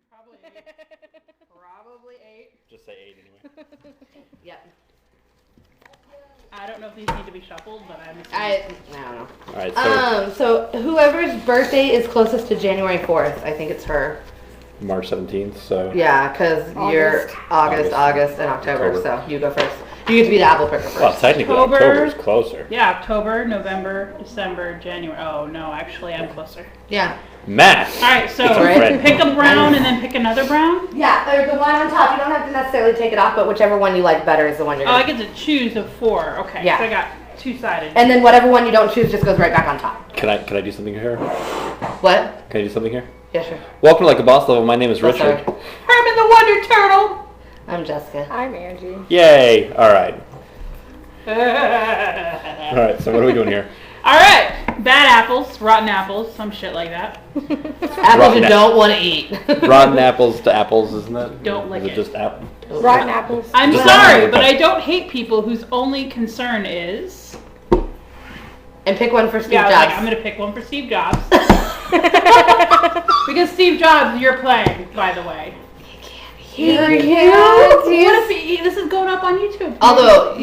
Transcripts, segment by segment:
Probably 8. Just say 8 anyway. Yep. I don't know if these need to be shuffled, but I'm assuming. I don't know. All right. So whoever's birthday is closest to January 4th, I think it's her. March 17th. So. Yeah, because you're August, and October. So you go first. You get to be the apple picker first. Well, technically October is closer. Yeah, October, November, December, January. Oh no, actually I'm closer. Yeah. Math. All right, so pick a brown and then pick another brown. Yeah, or the one on top. You don't have to necessarily take it off, but whichever one you like better is the one you're. Oh, I get to choose of 4. Okay. Yeah. So I got 2-sided. And then whatever one you don't choose just goes right back on top. Can I do something here? What? Can I do something here? Yeah, sure. Welcome to Like a Boss Level. My name is Richard. Herman the Wonder Turtle. I'm Jessica. I'm Angie. Yay! All right. All right. So what are we doing here? All right. Bad apples, rotten apples, some shit like that. Apples you don't want to eat. Rotten apples to apples, isn't it? Don't lick Is it. Just apple? Rotten apples. I'm Just sorry, apple. but I don't hate people whose only concern is. And pick one for Steve Yeah, I was Jobs. like, I'm gonna pick one for Steve Jobs. Because Steve Jobs, you're playing, by the way. Here he What if this is going up on YouTube? Although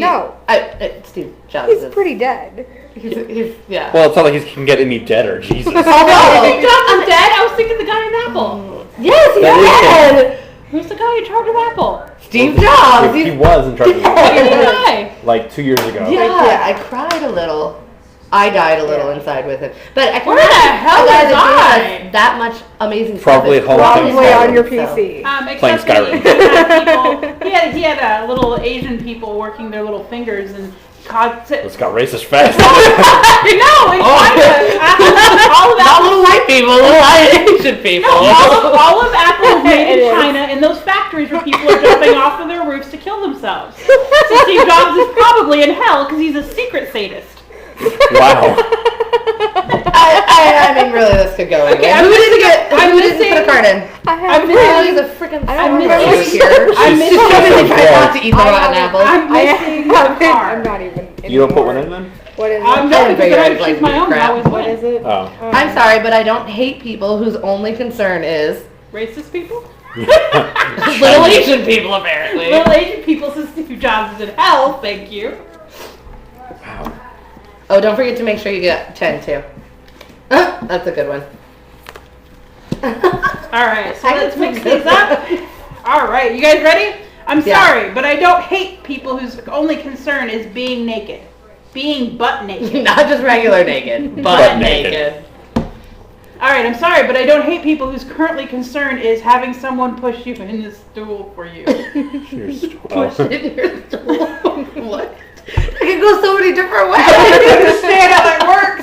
Steve Jobs He's is pretty dead. He's yeah. Well, it's not like he can get any deader. Jesus. Steve Jobs is dead? I was thinking the guy in Apple. Yes, he's dead. Who's the guy in charge of Apple? Steve Jobs. He was in charge of When did he die? like 2 years ago. Yeah, I cried a little. I died a little inside with him. But I Where the hell was was I? that much amazing Probably stuff. Hall of Fame. Probably on your So. PC. Except Skyrim. that he had little Asian people working their little fingers and It's got racist fast. No, it's all of Not Apple. little white people, little Asian people. No, all of Apple is made in China, and those factories where people are jumping off of their roofs to kill themselves. So Steve Jobs is probably in hell because he's a secret sadist. Wow. I mean, really, this could go anywhere. Who didn't put a card in? I'm He's a freaking I'm missing. I'm She's just really trying not to eat the rotten apples. I'm missing a card. I'm not even. You don't put one in then? What is I'm it? not because I Like choose my own. crap. I always What win. is it? Oh. I'm sorry, but I don't hate people whose only concern is Racist people? little Asian people, apparently. Little Asian people since Steve Jobs is in hell, thank you. Wow. Oh, don't forget to make sure you get 10 too. That's a good one. Alright, so let's mix these up. Alright, you guys ready? I'm sorry, but I don't hate people whose only concern is being naked. Being butt naked. Not just regular naked, Butt naked. Alright, I'm sorry, but I don't hate people whose currently concern is having someone push you in the stool for you. Push it in your stool. What? It can go so many different ways. I don't understand how that works.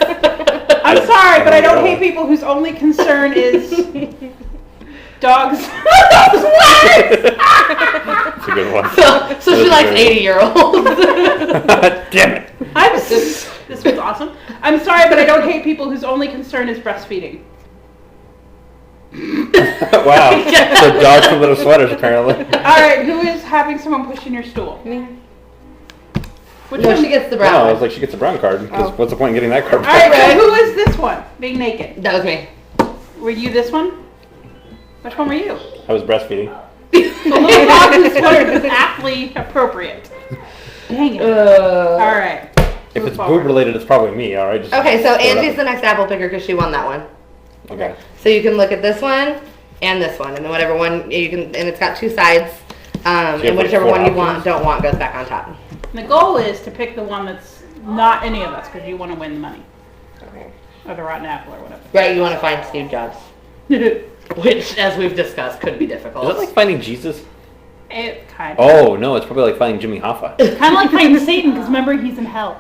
I'm sorry, but I don't hate people whose only concern is dogs. That's a good one. So she likes 80-year-olds. Damn it. This was awesome. I'm sorry, but I don't hate people whose only concern is breastfeeding. Wow. So dogs with little sweaters, apparently. Alright, who is having someone push in your stool? Me. No, she gets the brown No, I one. was like, she gets a brown card. Because what's the point in getting that card? Alright, so who is this one? Being naked. That was me. Were you this one? Which one were you? I was breastfeeding. The little dog in sweaters is aptly appropriate. Dang it. Alright. If it's boob related, it's probably me, alright? Okay, so Angie's the next apple picker because she won that one. Okay. So you can look at this one and this one, and then whatever one you can, and it's got 2 sides. have, And like, whichever 4 one you options? don't want goes back on top. The goal is to pick the one that's not any of us because you want to win the money. Okay. Or the rotten apple or whatever. Right, you want to find Steve Jobs, which, as we've discussed, could be difficult. Is that like finding Jesus? It kind of. Oh, no, it's probably like finding Jimmy Hoffa. Kind of like finding Satan because remember he's in hell.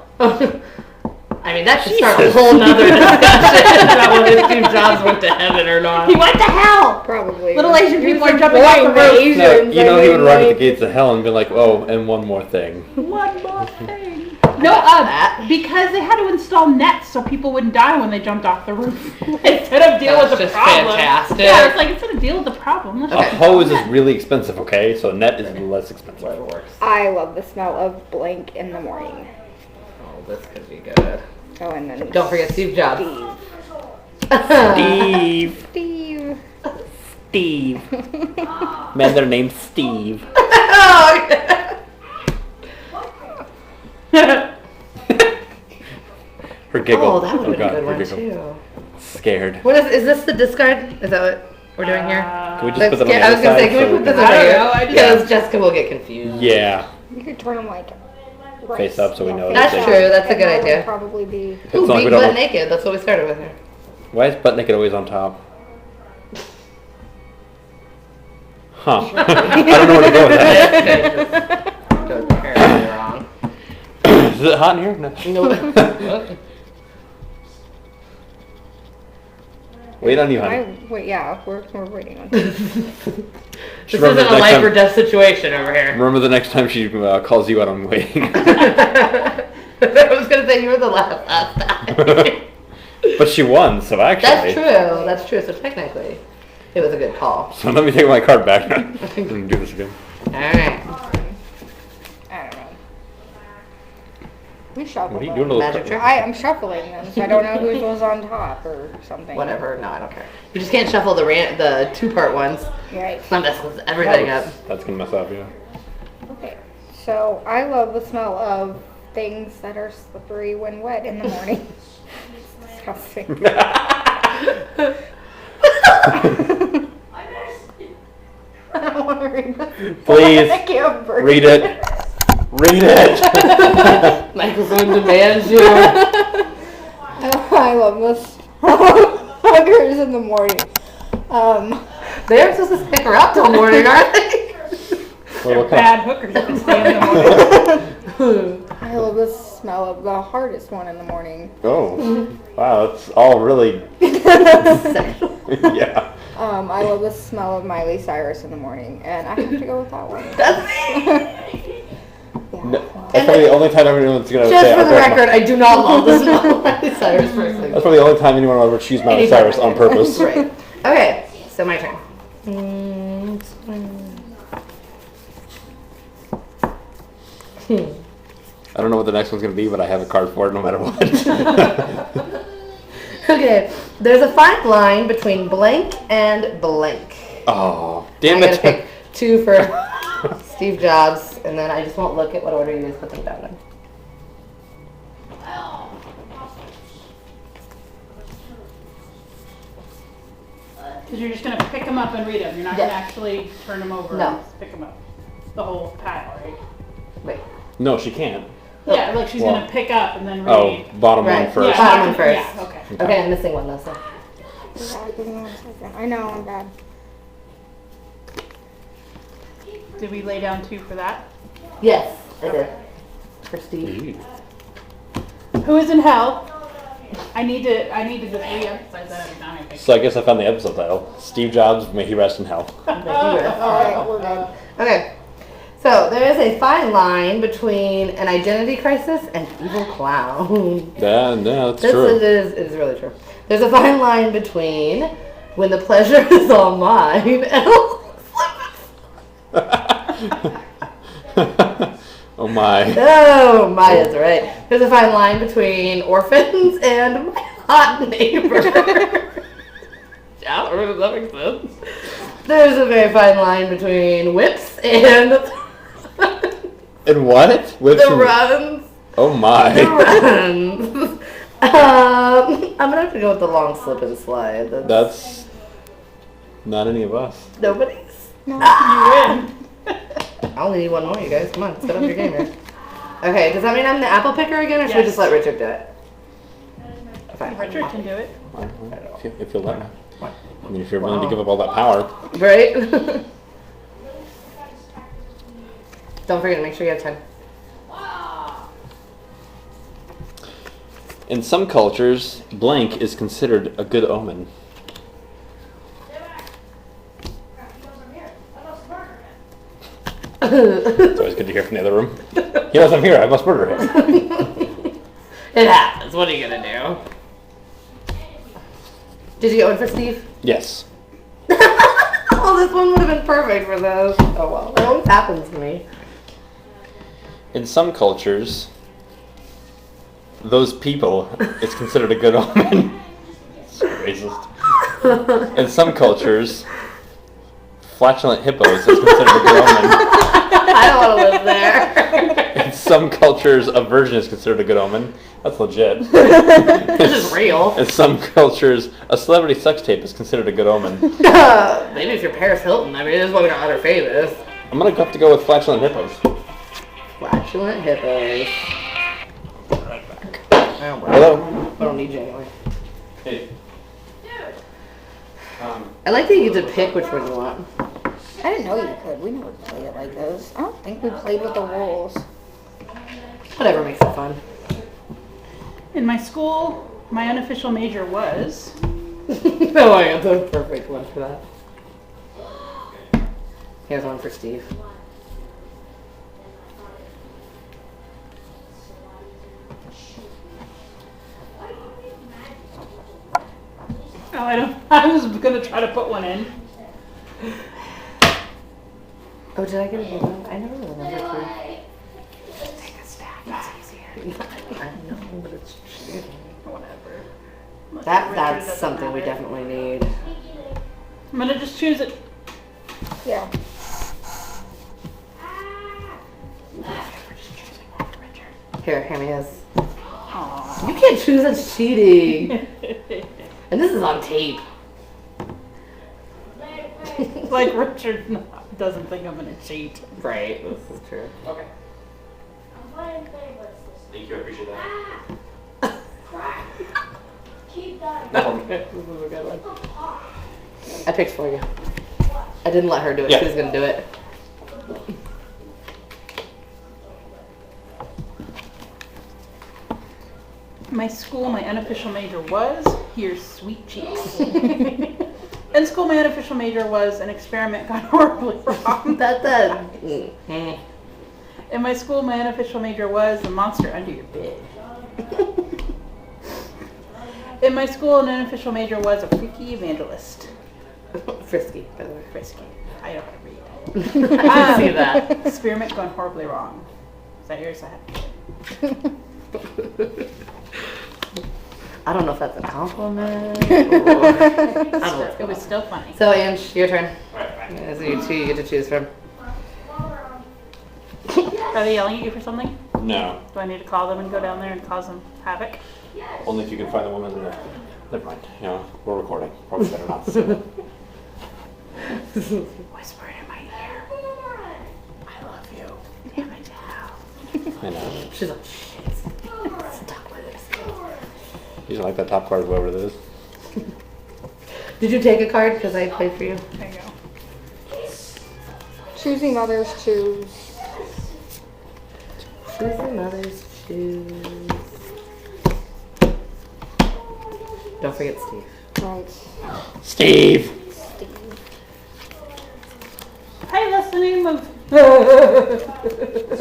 I mean, that should start a whole nother discussion about whether Steve Jobs went to heaven or not. He went to hell! Probably. Little Asian He was people are jumping off the avoiding roof. Asians. No, you know I he would mean, arrive at the like- gates of hell and be like, oh, and one more thing. One more thing. No, because they had to install nets so people wouldn't die when they jumped off the roof. Instead of deal with the just problem. fantastic. Yeah, it's like instead of deal with the problem, let's A just- hose is really expensive, okay? So a net is less expensive. I love the smell of blank in the morning. Oh, this could be good. Oh, and then Don't forget Steve Jobs. Steve. Steve. Steve. Man, they're named Steve. Her giggle. Oh, that would have been a good her one giggle. too. Scared. What is this the discard? Is that what we're doing here? Can we just put that on the I other was gonna side? say, can we put this I over don't here? know, I just- Because Jessica will get confused. Yeah. You could turn them like right. Face up so we know That's that true, that's a And good that would idea. probably be. It's Ooh, not like beat we don't butt know- naked. That's what we started with here. Why is butt naked always on top? Huh. I don't know where to go with that. Goes apparently wrong. Is it hot in here? No. No. Wait on you, honey. Wait, yeah, we're waiting on this. This isn't a life or death situation over here. Remember the next time she calls you out, I'm waiting. I was gonna say you were the last time. But she won, so actually. That's true. So technically, it was a good call. So let me take my card back now. And do this again. Alright. I don't know. We shuffle. What are you them. doing to those Magic cards? trick? I'm shuffling them, so I don't know who was on top or something. Whatever. No, I don't care. You just can't shuffle the two-part ones. Right. It's not messing everything up. That's gonna mess up, yeah. Okay. So I love the smell of things that are slippery when wet in the morning. It's disgusting. I don't want to read this. Please, I can't breathe. read it. Read it. Michael's on demand you. I love this. Huggers in the morning. They aren't supposed to stick around till morning, are they? Well, what kind Bad hookers that can stay in the morning. I love the smell of the hardest one in the morning. Oh, wow, it's all really. Yeah. I love the smell of Miley Cyrus in the morning, and I have to go with that one. That's me. No, that's probably the only time everyone's gonna Just say. for the okay, record, I do not love the smell of Miley Cyrus person. That's probably the only time anyone will ever choose Miley Cyrus on purpose. Right. Okay, so my turn. I don't know what the next one's gonna be, but I have a card for it no matter what. Okay, there's a fine line between blank and blank. Oh, damn I gotta it! pick two for Steve Jobs, and then I just won't look at what order you guys put them down in. Because you're just going to pick them up and read them. You're not Yeah. going to actually turn them over No. and pick them up. The whole pile, right? Wait. No, she can't. Yeah, like she's Well- going to pick up and then read. Oh, bottom one Right. first. Yeah. Bottom one first. Yeah, okay. Okay, I'm missing one though, so. Yeah, give me 1 second. I know, I'm bad. Did we lay down two for that? Yes, I did. For Steve. Ew. Who is in hell? I need to just re-emphasize that every time I think. So I guess I found the episode title. Steve Jobs, may he rest in hell. Alright, we're good. Okay, so there is a fine line between an identity crisis and evil clown. Yeah, no, that's This true. it is really true. There's a fine line between when the pleasure is all mine and Oh my. oh, Maya's right. There's a fine line between orphans and my hot neighbor. Yeah, does that make sense? There's a very fine line between whips and And what? Whips the and- runs. Oh The my. runs. I'm gonna have to go with the long slip and slide. That's not any of us. Nobody's. You win. I only need one more, you guys. Come on, set up your game here. Okay, does that mean I'm the apple picker again, or should we Yes. just let Richard do it? Fine. Richard can do it. If you'll let me. I mean, if you're willing to give up all that power. Right? Don't forget to make sure you have 10. In some cultures, blank is considered a good omen. It's always good to hear from the other room. He knows I'm here. I must murder him. It happens. What are you gonna do? Did you get one for Steve? Yes. Oh, this one would have been perfect for this. Oh well, it always happens to me. In some cultures, those people is considered a good omen. So racist. In some cultures, flatulent hippos is considered a good omen. I don't want to live there. In some cultures, a virgin is considered a good omen. That's legit. This is real. In some cultures, a celebrity sex tape is considered a good omen. Maybe if you're Paris Hilton. I mean, this is what we got her famous. I'm gonna have to go with flatulent hippos. Flatulent hippos. Hello. I don't need you anyway. Hey. I like that you get to pick which one you want. I didn't know you could. We never played it like those. I don't think we played with the rules. Whatever makes it fun. In my school, my unofficial major was. No, I got the perfect one for that. Here's one for Steve. Oh, I was gonna try to put one in. Oh, did I get a good one? I never remember to. Just take a stack. It's easier. I know, but it's cheating. Whatever. That's something we definitely need. I'm gonna just choose it. Yeah. We're just choosing one for Richard. Here me his. Aww. You can't choose, that's cheating. And this is on tape. Like Richard doesn't think I'm gonna cheat. Right, this is true. Okay. Thank you, I appreciate that. Keep that. Okay, this is a good one. I picked for you. I didn't let her do it, Yeah. she was gonna do it. My school, my unofficial major was, here's sweet cheeks. In school, my unofficial major was an experiment gone horribly wrong. In my school, my unofficial major was the monster under your bed. In my school, an unofficial major was a freaky evangelist. Frisky, by the way. Frisky. I don't read. I can see that. Experiment gone horribly wrong. Is that yours? I don't know if that's a compliment. Or... I don't know. It was still funny. So, Ange, your turn. Alright, fine. Yeah, so you get to choose from. Are they yelling at you for something? No. Do I need to call them and go down there and cause them havoc? Only if you can find the woman in the... Never mind. You know, we're recording. Probably better not to say that. Whisper it in my ear. I love you. Damn it, Hal. I know. She's like, shit. Stop with this. You don't like that top card, whoever it is. Did you take a card? Because I played for you. There you go. Choosing others choose. Choosing others choose. Don't forget Steve. Right. Steve! Steve. Hey, that's the name of...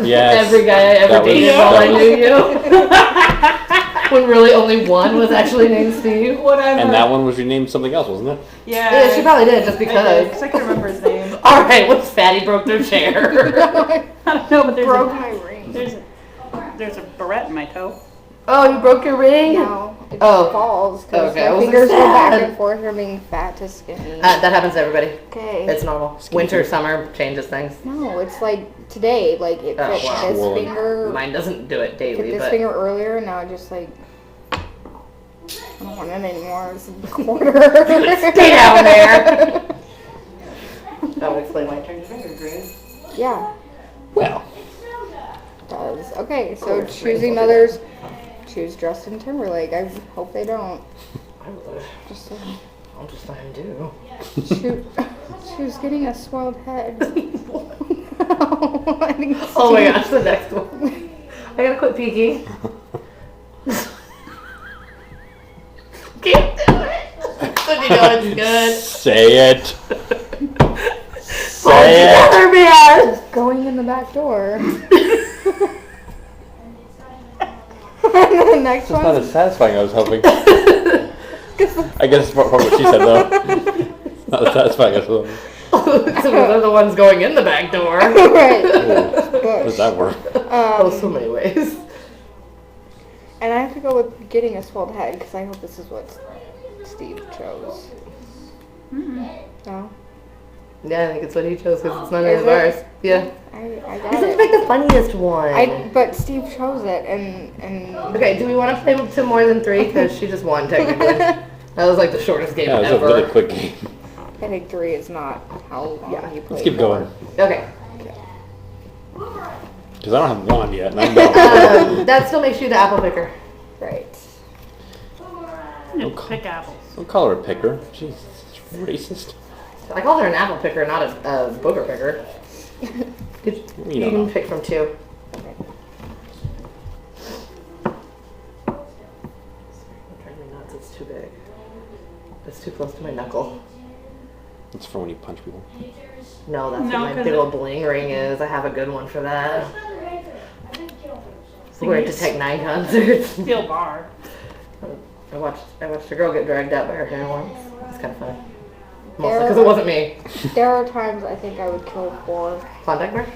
Yes. Every guy I ever That was- dated while I knew you. When really only one was actually named Steve. Whatever. And that one was renamed something else, wasn't it? Yeah. Yeah, she probably did just I did, because. 'cause I can't remember his name. Alright, what's Fatty broke their chair? I don't know, but Broke my ring. there's a barrette in my toe. Oh, you broke your ring? No, it Oh. falls because Okay, I my was fingers go back sad. and forth from being fat to skinny. That happens to everybody. Okay. It's normal. Winter, summer changes things. No, it's like today. Like it Oh, fit wow. this Well, finger, Mine doesn't do it fit daily, this but finger earlier, and now it just like I don't want it anymore. It's a quarter. stay down there. That would explain why I turned your finger green. Yeah, Well. it does. Okay, so course, choosing rainbow did others. Choose Justin Timberlake. I hope they don't. I would. Just I'll just let him do. choose getting a swelled head. I think it's Oh my too- gosh, the next one. I gotta quit peeking. Can't do it. But you know it's good. Say it. Pull Say it. together, man. Going in the back door. And the next It's not one. as satisfying as I was hoping. I guess it's probably what she said, though. It's not as satisfying as I was hoping. So they're the ones going in the back door. Right. How does that work? Oh, so many ways. And I have to go with getting a swelled head because I hope this is what Steve chose. No? Yeah, I think it's what he chose because it's none Is of it? ours. Yeah. I got This is it. like the funniest one. But Steve chose it, and Okay, do we want to play to more than 3? Because she just won, technically. That was like the shortest game Yeah, it was ever. a really quick game. I think 3 is not how long Yeah. you play. Let's keep going. Okay. Because I don't have one yet, and I'm going. That still makes you the apple picker. Right. Pick apples. Don't call her a picker. Jeez, it's racist. I call her an apple picker, not a booger picker. You You can know. pick from 2. Driving me nuts, it's too big. It's too close to my knuckle. It's for when you punch people. No, that's No, what my 'cause big old bling ring is. I have a good one for that. I think kill her. We're at Detect 9 concerts. Steel bar. I watched a girl get dragged out by her hair once. It's kind of funny. Mostly There- because it wasn't me. There are times I think I would kill for. Klondike bar?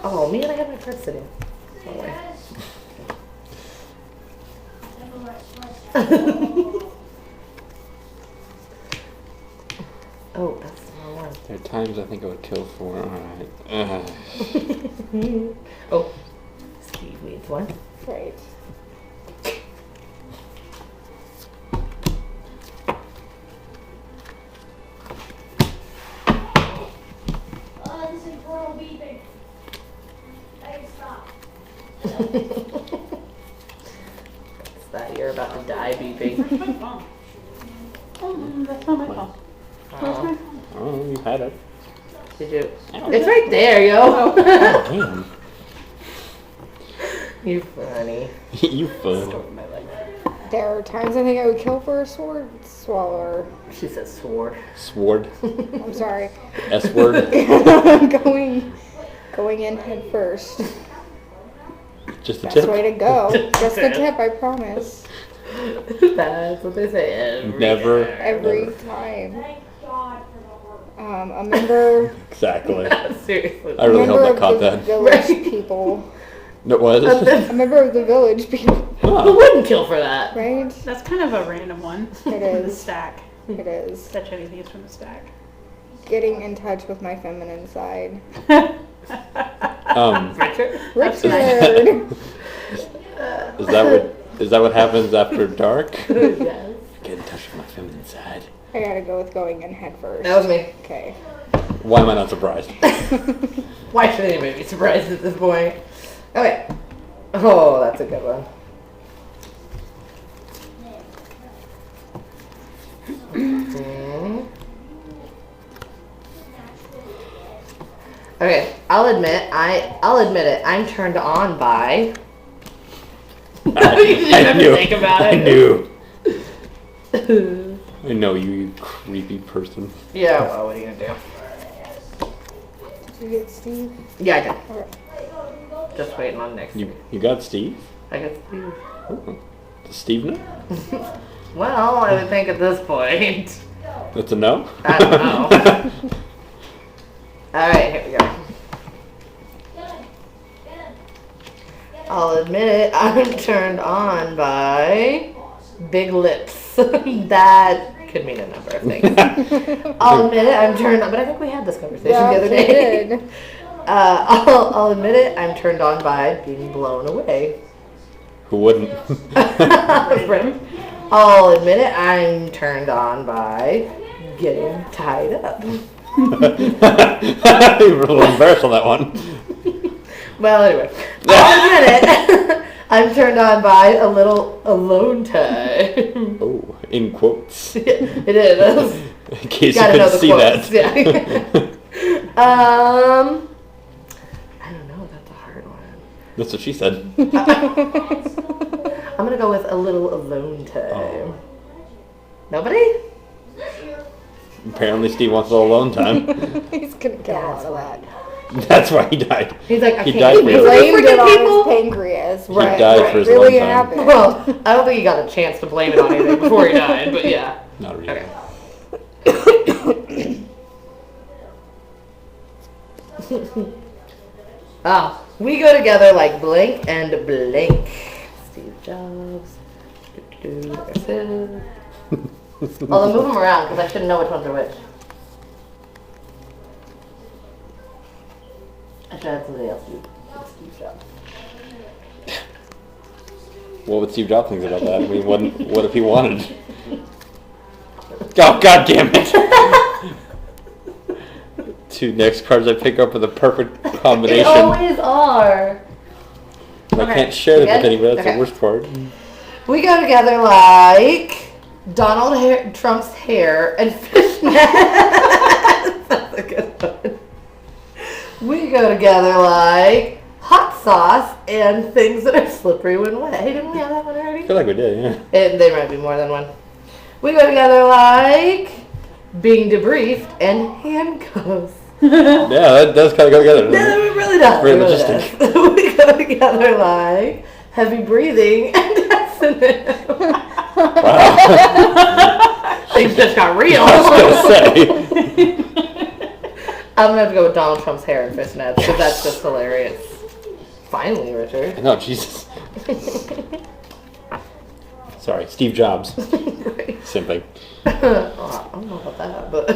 Oh, me and I had my purse sitting. No way. Oh, that's the wrong one. There are times I think I would kill for. Alright. Oh, Steve needs one. Right. Oh, this is portal beeping. Hey, stop. It's that you're about to die beeping. My phone. Oh, that's not my phone. Oh, Oh, you had it. did you? It's right there, yo. Damn. You funny. You fun. There are times I think I would kill for a sword swallower. She says sword. Sword. I'm sorry. S word. going in head first. Just the Best tip. way to go. Just the tip, I promise. That's what they say every Never. time. Every Never. time. Thank God for the work. A member, Exactly. Seriously. I really hope that of caught the that. village Right. people. No, it was. A member of the village people, Who Oh. wouldn't kill for that? right? That's kind of a random one. It The is. stack. It is. Such anything is from the stack. Getting in touch with my feminine side. Richard? Richard! Is that what happens after dark? Yes. Get in touch with my feminine side. I gotta go with going in head first. That was me. Okay. Why am I not surprised? Why should anybody be surprised at this point? Okay. Oh, that's a good one. Okay, I'll admit it. I'm turned on by. You didn't have to think about I it. knew. I know you, you creepy person. Yeah, well, what are you gonna do? Did you get Steve? Yeah, I did. Okay. Just waiting on next. You got Steve? I guess. Oh. Does Steve know? Well, I would think at this point. That's a no? I don't know. Alright, here we go. I'll admit it, I'm turned on by big lips. That could mean a number of things. I'll admit it, I'm turned on, but I think we had this conversation Yeah, the other we day. did. I'll admit it, I'm turned on by being blown away. Who wouldn't? Brim. I'll admit it, I'm turned on by getting tied up. You were a little embarrassed on that one. Well, anyway, I'll admit it. I'm turned on by a little alone time. Oh, in quotes. It is. In case you Gotta know couldn't the see quotes. that. Yeah. I don't know. That's a hard one. That's what she said. I'm gonna go with a little alone time. Oh. Nobody? Apparently Steve wants a little alone time. He's gonna get a lot of that. That's why he died. He's like, I He can't died keep for you his- freaking Blamed it on people. his pancreas. He Right. died for his Really alone time. happened. Well, I don't think he got a chance to blame it on anything before he died, but yeah. Not really. Okay. Oh, we go together like blank and blank. Steve Jobs. There's him. Although move them around because I should know which ones are which. I should have somebody else do Steve Jobs. What would Steve Jobs think about that? I mean, what if he wanted? Oh, God damn it! 2 next cards I pick up are the perfect They combination. always are. I Okay. can't share them with Good? anybody. That's Okay. the worst part. We go together like Donald Trump's hair and fishnets. That's a good one. We go together like hot sauce and things that are slippery when wet. Hey, didn't we have that one already? I feel like we did, yeah. There might be more than one. We go together like being debriefed and handcuffs. Yeah, that does kind of go together. doesn't No, it? it really does. Very It really logistic. does. We go together like heavy breathing and S&M. Wow. Things just got real. I was gonna say. I'm gonna have to go with Donald Trump's hair and fishnets because that's just hilarious. Finally, Richard. No, Jesus. Sorry, Steve Jobs. Simping. Oh, I don't know about that, but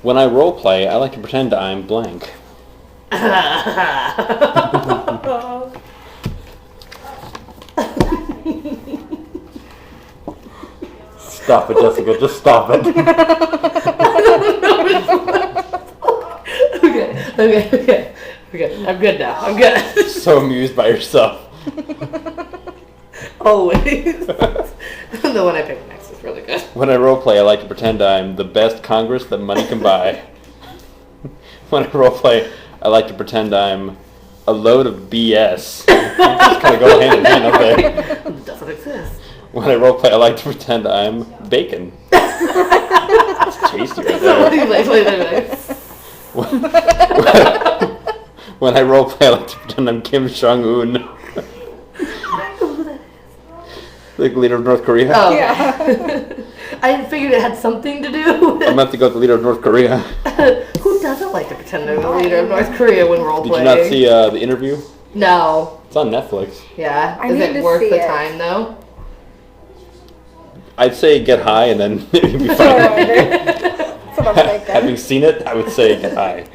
When I role play, I like to pretend I'm blank. Stop it, Jessica. Just stop it. okay. I'm good now. I'm good. So amused by yourself. Always. The one I picked next is really good. When I role play, I like to pretend I'm the best Congress that money can buy. When I role play, I like to pretend I'm a load of BS. Just kind of go hand in hand, okay? Doesn't exist. When I role play, I like to pretend I'm bacon. It's tasty right there. When I role play, I like to pretend I'm Kim Jong-un. Like leader of North Korea. Oh, Yeah. I figured it had something to do with I'm about to go with the leader of North Korea. Who doesn't like to pretend they're the leader of North Korea when role Did playing? you not see the interview? No. It's on Netflix. Yeah. I Is need it to worth see the it. time though? I'd say get high and then maybe you'll be That's what I fine. wondered. That's what I'm thinking. Having seen it, I would say get high.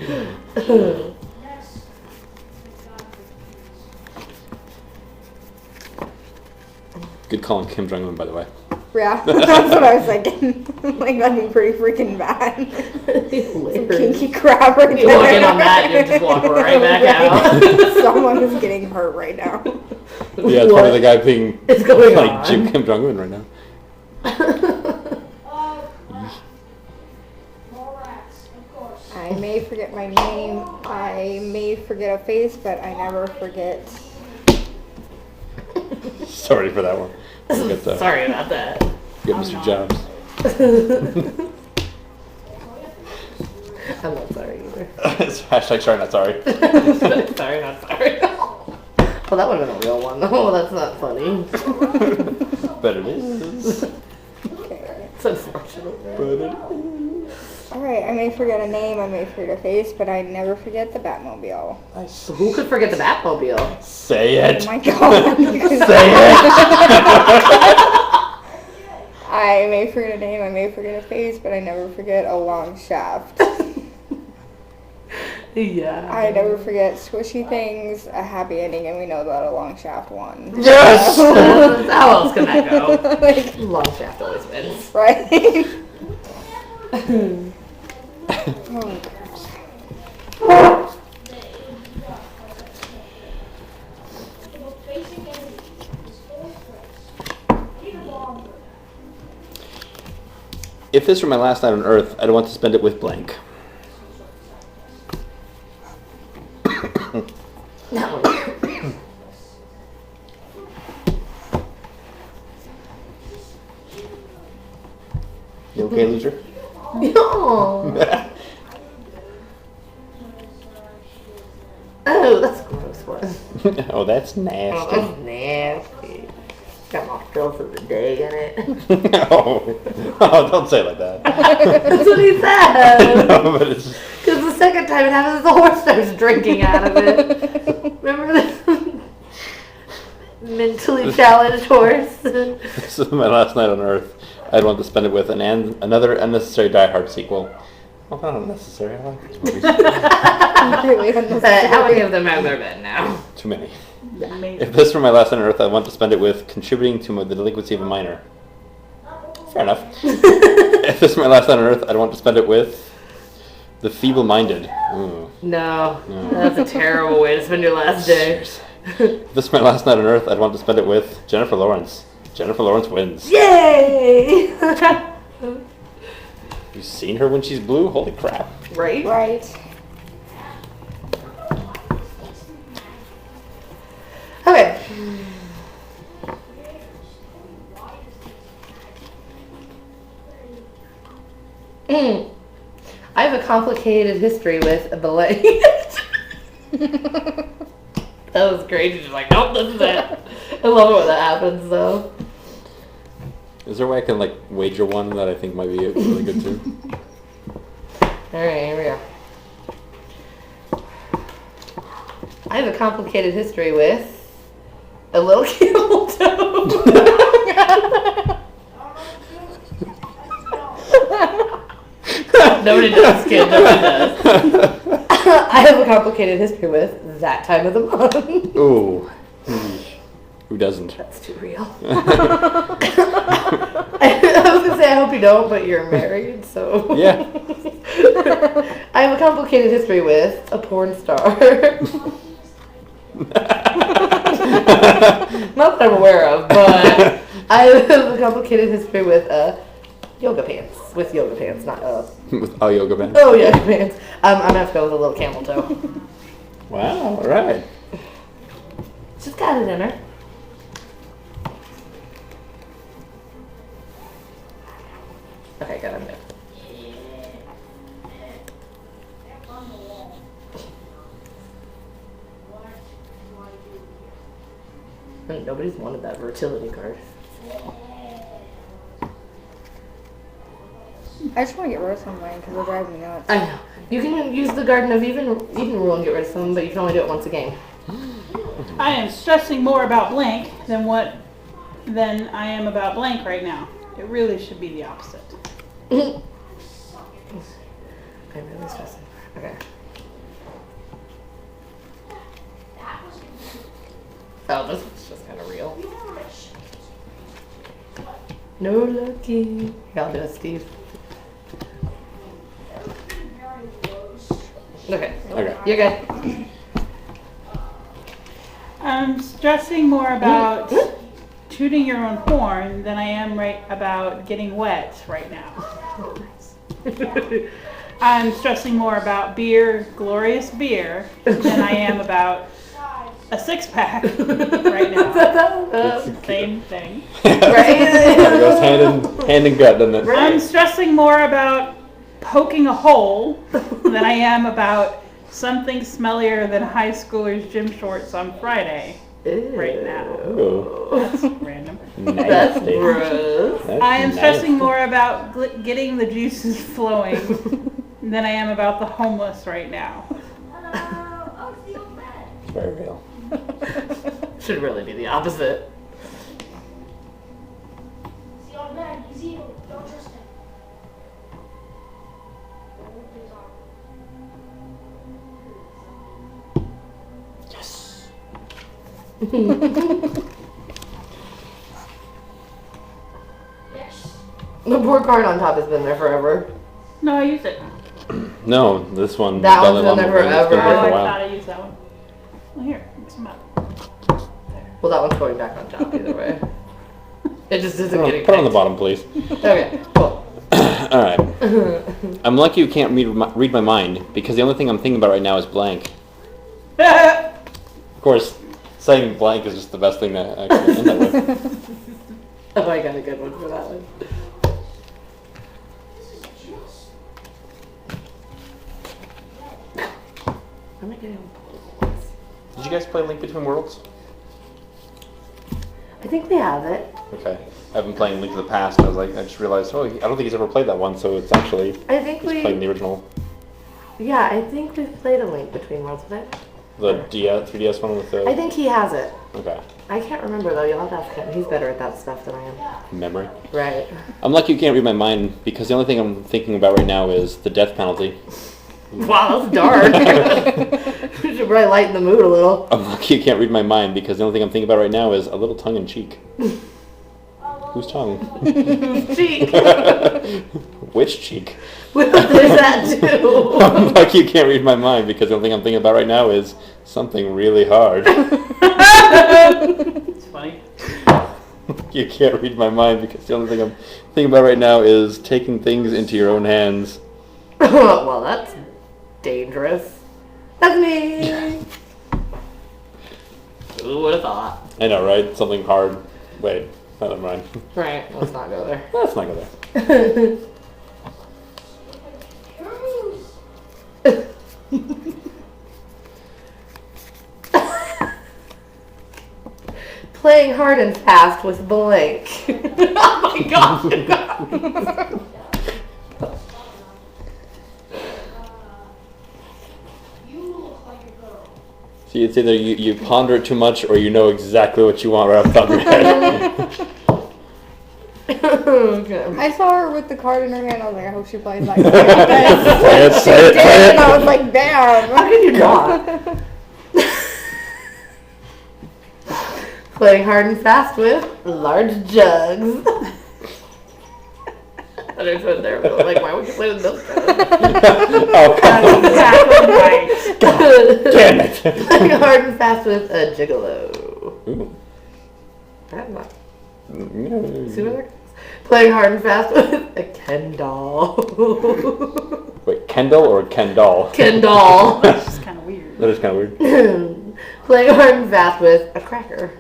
Good call on Kim Jong-un, by the way. Yeah, that's what I was thinking. Like, that'd be pretty freaking bad. Some kinky crap right You there. walk in on that, you just walk right back out. Someone is getting hurt right now. Yeah, it's probably the guy being It's going like on. Kim Jong-un right now. More rats, of course. I may forget my name. I may forget a face, but I never forget. Sorry for that one. We'll get that. Sorry about that. Get Mr. Jobs. I'm not sorry either. It's hashtag sorry, not sorry. Sorry, not sorry. Well, that would have been a real one. Oh, that's not funny. But it is. Okay. It's unfortunate. But it is. Alright, I may forget a name, I may forget a face, but I never forget the Batmobile. Nice. Who could forget the Batmobile? Say Oh it. my god. Say it. I may forget a name, I may forget a face, but I never forget a long shaft. Yeah. I never forget squishy things, a happy ending, and we know that a long shaft won. Yes. How else can that go? Like, Long shaft always wins. right? Facing enemy is full threats. Keep it longer. If this were my last night on Earth, I'd want to spend it with blank. No. You okay, loser? No. Oh, that's a gross one. Oh, that's Oh, nasty. that's nasty. Got my filth of the day in it. Oh, don't say it like that. That's what he said. No, but it's Because the second time it happens, the horse starts drinking out of it. Remember this? Mentally challenged horse. this is my last night on Earth. I'd want to spend it with another unnecessary Die Hard sequel. Well, not unnecessary. I like these movies. Completely unnecessary. How many of them have there been now? Too many. Amazing. If this were my last on Earth, I'd want to spend it with contributing to the delinquency of a minor. Fair enough. If this were my last on Earth, I'd want to spend it with the feeble-minded. Ooh. No, that's a terrible way to spend your last day. If this were my last night on Earth, I'd want to spend it with Jennifer Lawrence. Jennifer Lawrence wins. Yay! You seen her when she's blue? Holy crap. Right? Right. Okay. I have a complicated history with a blank. That was great. You're just like, nope, this is it. I love it when that happens, though. Is there a way I can, wager one that I think might be really good, too? Alright, here we go. I have a complicated history with a little camel toe. Nobody does, kid. Nobody does. I have a complicated history with that time of the month. Ooh. Who doesn't? That's too real. I was gonna say I hope you don't, but you're married, so. Yeah. I have a complicated history with a porn star. Not that I'm aware of, but I have a complicated history with yoga pants. With yoga pants, not With all yoga pants. Oh, yoga pants. I'm gonna have to go with a little camel toe. Wow, alright. Just got it in her. Okay, got him there. Nobody's wanted that fertility card. I just want to get rid of something because they're driving me nuts. I know. You can use the Garden of Eden rule and get rid of some, but you can only do it once a game. I am stressing more about blank than I am about blank right now. It really should be the opposite. I'm really stressing. Okay. Oh, this is just kind of real. No lucky. Yeah, I'll do it, Steve. Okay. Okay. You're good. I'm stressing more about tooting your own horn than I am about getting wet right now. I'm stressing more about beer, glorious beer, than I am about a six-pack right now. Same thing. Right? It goes hand in gut, doesn't it? I'm stressing more about poking a hole than I am about something smellier than high schoolers' gym shorts on Friday right now. Ooh. That's random. That's Nasty. gross. That's I am stressing nasty. more about getting the juices flowing than I am about the homeless right now. It's very real. Should really be the opposite. See old man, he's evil. Don't trust him. Yes. The poor card on top has been there forever. No, I used it. No, this one. That Dalai one's been Lama there one, it's been Oh, here forever. for a I while. thought I used that one. Well, here, mix them up. Well, that one's going back on top either way. It just isn't getting Put it on the picked. bottom, please. Okay, cool. Alright. I'm lucky you can't read my mind, because the only thing I'm thinking about right now is blank. Of course, saying blank is just the best thing to actually end that with. Oh, I got a good one for that one. I'm not getting. Did you guys play Link Between Worlds? I think we have it. Okay. I've been playing Link to the Past, and I just realized, I don't think he's ever played that one, so it's actually, I think he's playing the original, Yeah, I think we've played a Link Between Worlds with it. the 3DS one with I the, think he has it. Okay. I can't remember though. You'll have to ask him. He's better at that stuff than I am. Memory. Right. I'm lucky you can't read my mind because the only thing I'm thinking about right now is the death penalty. Wow, that's dark. You should probably lighten the mood a little. I'm lucky you can't read my mind because the only thing I'm thinking about right now is a little tongue in cheek. Whose tongue? Cheek. Which cheek? There's that too. I'm lucky you can't read my mind because the only thing I'm thinking about right now is something really hard. It's funny. You can't read my mind because the only thing I'm thinking about right now is taking things into your own hands. Well, that's dangerous. That's me. Who would have thought? I know, right? Something hard. Wait, never mind. Right, let's not go there. Let's not go there. Playing hard and fast with blank. Oh my god. You look like a girl. So it's either you ponder it too much or you know exactly what you want right off the top of your head. Okay. I saw her with the card in her hand. I was like, I hope she plays like Say that. it, say it, Did, say and I it. was like, damn. How can you not? Playing hard and fast with large jugs. I don't know there, but like, why would you play with milk jugs? Oh, That's exactly right. damn it. Playing hard and fast with a gigolo. Ooh. I'm not- See Mm. what that- Playing hard and fast with a Ken doll. Wait, Kendall or Kendall? Ken doll. It's just kind of weird. That is kind of weird. Playing hard and fast with a cracker.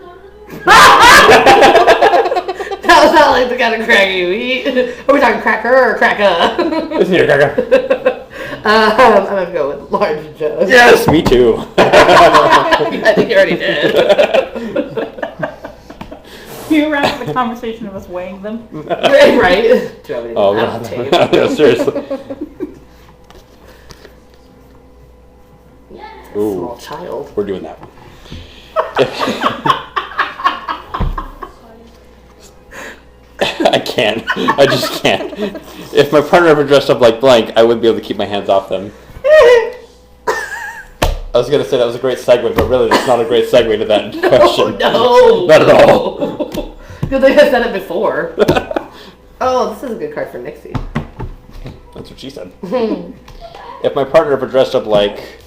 That was not like the kind of cracker you eat. Are we talking cracker or cracker? Listen here, Gaga. I'm gonna go with large jugs. Yes, me too. I think you already did. You wrap the conversation of us weighing them. Right? Do you have any Oh, lap God. tape? No, seriously. Small Ooh, child. we're doing that one. I can't. I just can't. If my partner ever dressed up like blank, I wouldn't be able to keep my hands off them. I was going to say that was a great segue, but really that's not a great segue to that question. No. Not at all. Good thing I said it before. Oh, this is a good card for Nixie. That's what she said. If my partner ever dressed up like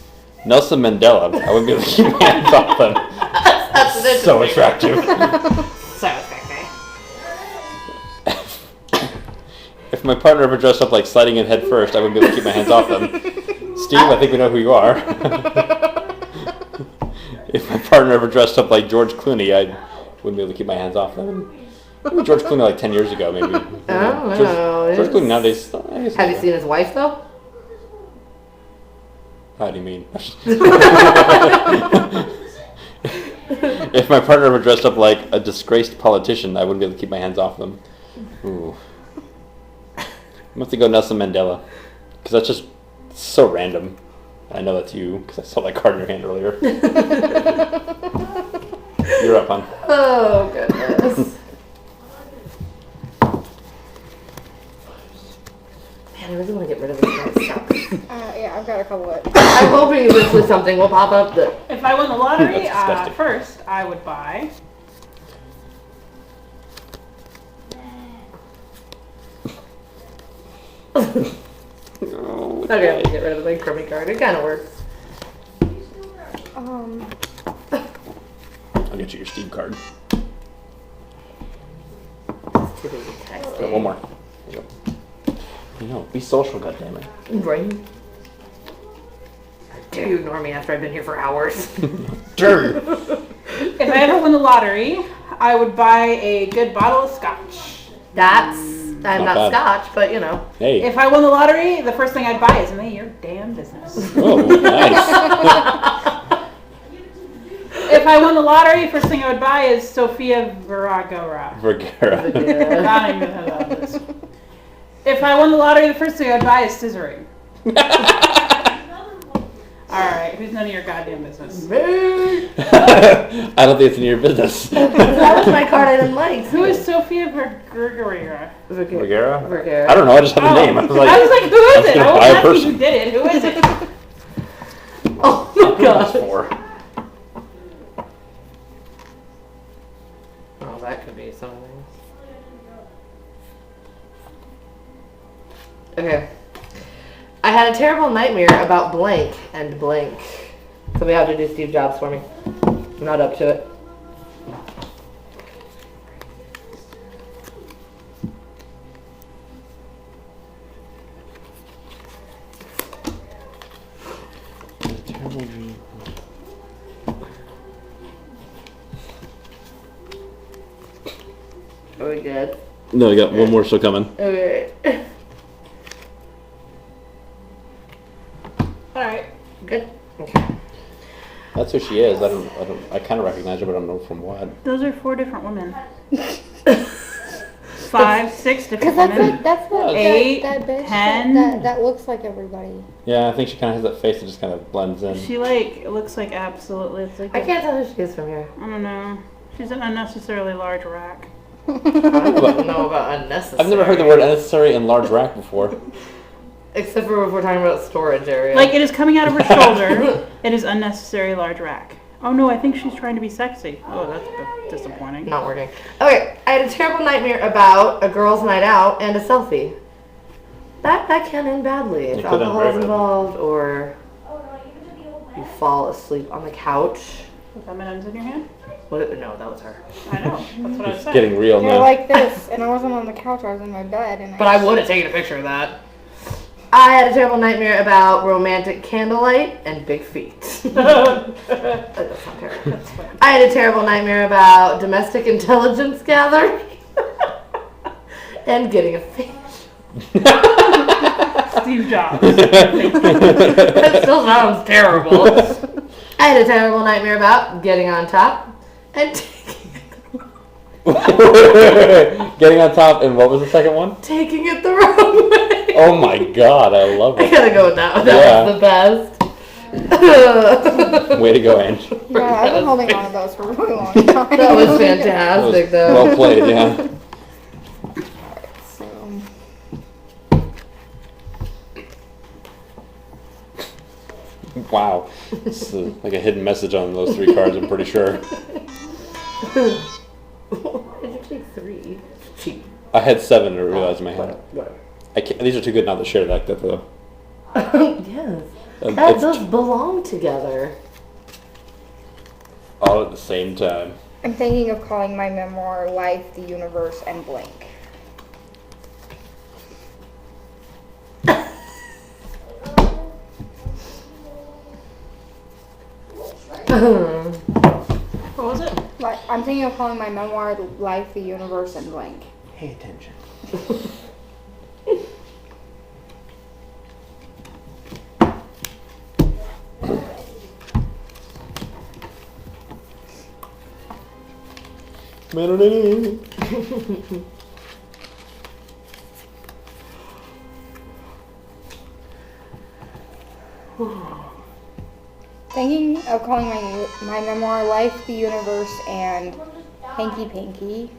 Nelson Mandela, I wouldn't be able to keep my hands off them. That's So attractive. So sexy. If my partner ever dressed up like sliding in head first, I wouldn't be able to keep my hands off them. Steve, I think we know who you are. If my partner ever dressed up like George Clooney, I wouldn't be able to keep my hands off them. Maybe George Clooney like 10 years ago, maybe. I don't know. George Clooney nowadays. Have you seen his wife though? How do you mean? If my partner ever dressed up like a disgraced politician, I wouldn't be able to keep my hands off them. Ooh. I'm going to have to go Nelson Mandela. Because that's just so random. I know that's you, because I saw that card in your hand earlier. You're up, hon. Oh goodness. Man, I really want to get rid of this guy's sucks. Yeah, I've got a couple of. I'm hoping eventually something will pop up that. If I won the lottery, That's disgusting. first I would buy. Okay, I'm gonna get rid of the crummy card. It kind of works. I'll get you your Steve card. Too busy texting. Got one more. There you go. You know, be social, goddammit. Right? How dare you ignore me after I've been here for hours? Turn! If I ever won the lottery, I would buy a good bottle of scotch. That's. I'm Not not bad. Scotch, but you know. Hey. If I won the lottery, the first thing I'd buy is none of your damn business. Oh, nice. If I won the lottery, first thing I would buy is Sofia Vergara. Vergara. Yeah. Not even know who that is. If I won the lottery, the first thing I'd buy is scissoring. Alright, who's none of your goddamn business? Me. I don't think it's in your business. That was my card I didn't like. Who is Sophia Vergara? Vergara? Vergara. I don't know. I just had the name. I was like, who is I'm it? gonna I was buy a asking person. who did it. Who is it? Oh my That's god. 4. Oh, that could be something. Okay. I had a terrible nightmare about blank and blank. Somebody have to do Steve Jobs for me. I'm not up to it. Are we good? No, I got one more still coming. Okay. Alright. Good. Okay. That's who she is. I kind of recognize her, but I don't know from what. Those are 4 different women. 5, 6 different Because women. that's what 8, that bitch 10. that looks like everybody. Yeah, I think she kind of has that face that just kind of blends in. She it looks like absolutely, it's like I can't tell who she is from here. I don't know. She's an unnecessarily large rack. I don't know about unnecessary. I've never heard the word unnecessary and large rack before. Except for if we're talking about storage area. Like, it is coming out of her shoulder. It is unnecessary large rack. Oh no, I think she's trying to be sexy. Oh, that's a bit disappointing. Not working. Okay, I had a terrible nightmare about a girls' night out and a selfie. That can end badly if It could end alcohol very is badly. involved or you fall asleep on the couch. With M&M's in your hand? What? No, that was her. I know. That's what I It's said. getting real You're now. like this, and I wasn't on the couch. I was in my bed, and But I would have taken a picture of that. I had a terrible nightmare about romantic candlelight and big feet. That's not terrible. I had a terrible nightmare about domestic intelligence gathering and getting a fish. Steve Jobs. That still sounds terrible. I had a terrible nightmare about getting on top and Getting on top, and what was the second one? taking it the wrong way. Oh my god, I love I it. gotta go with that one. That was the best. Way to go, Ange. yeah, I've been holding on to those for a really long time. That was That was fantastic, though. well played, yeah. So, Wow. It's like a hidden message on those 3 cards, I'm pretty sure. Why did you take 3? Cheap. I had 7 to realize in my head. Whatever. These are too good not to share like that, though. Yes. That It's does belong together. all at the same time. I'm thinking of calling my memoir "Life, the Universe, and Blank." What was it? Like, I'm thinking of calling my memoir "Life, the Universe, and Blank." Pay attention. Thinking of calling my memoir "Life, the Universe, and Hanky Panky."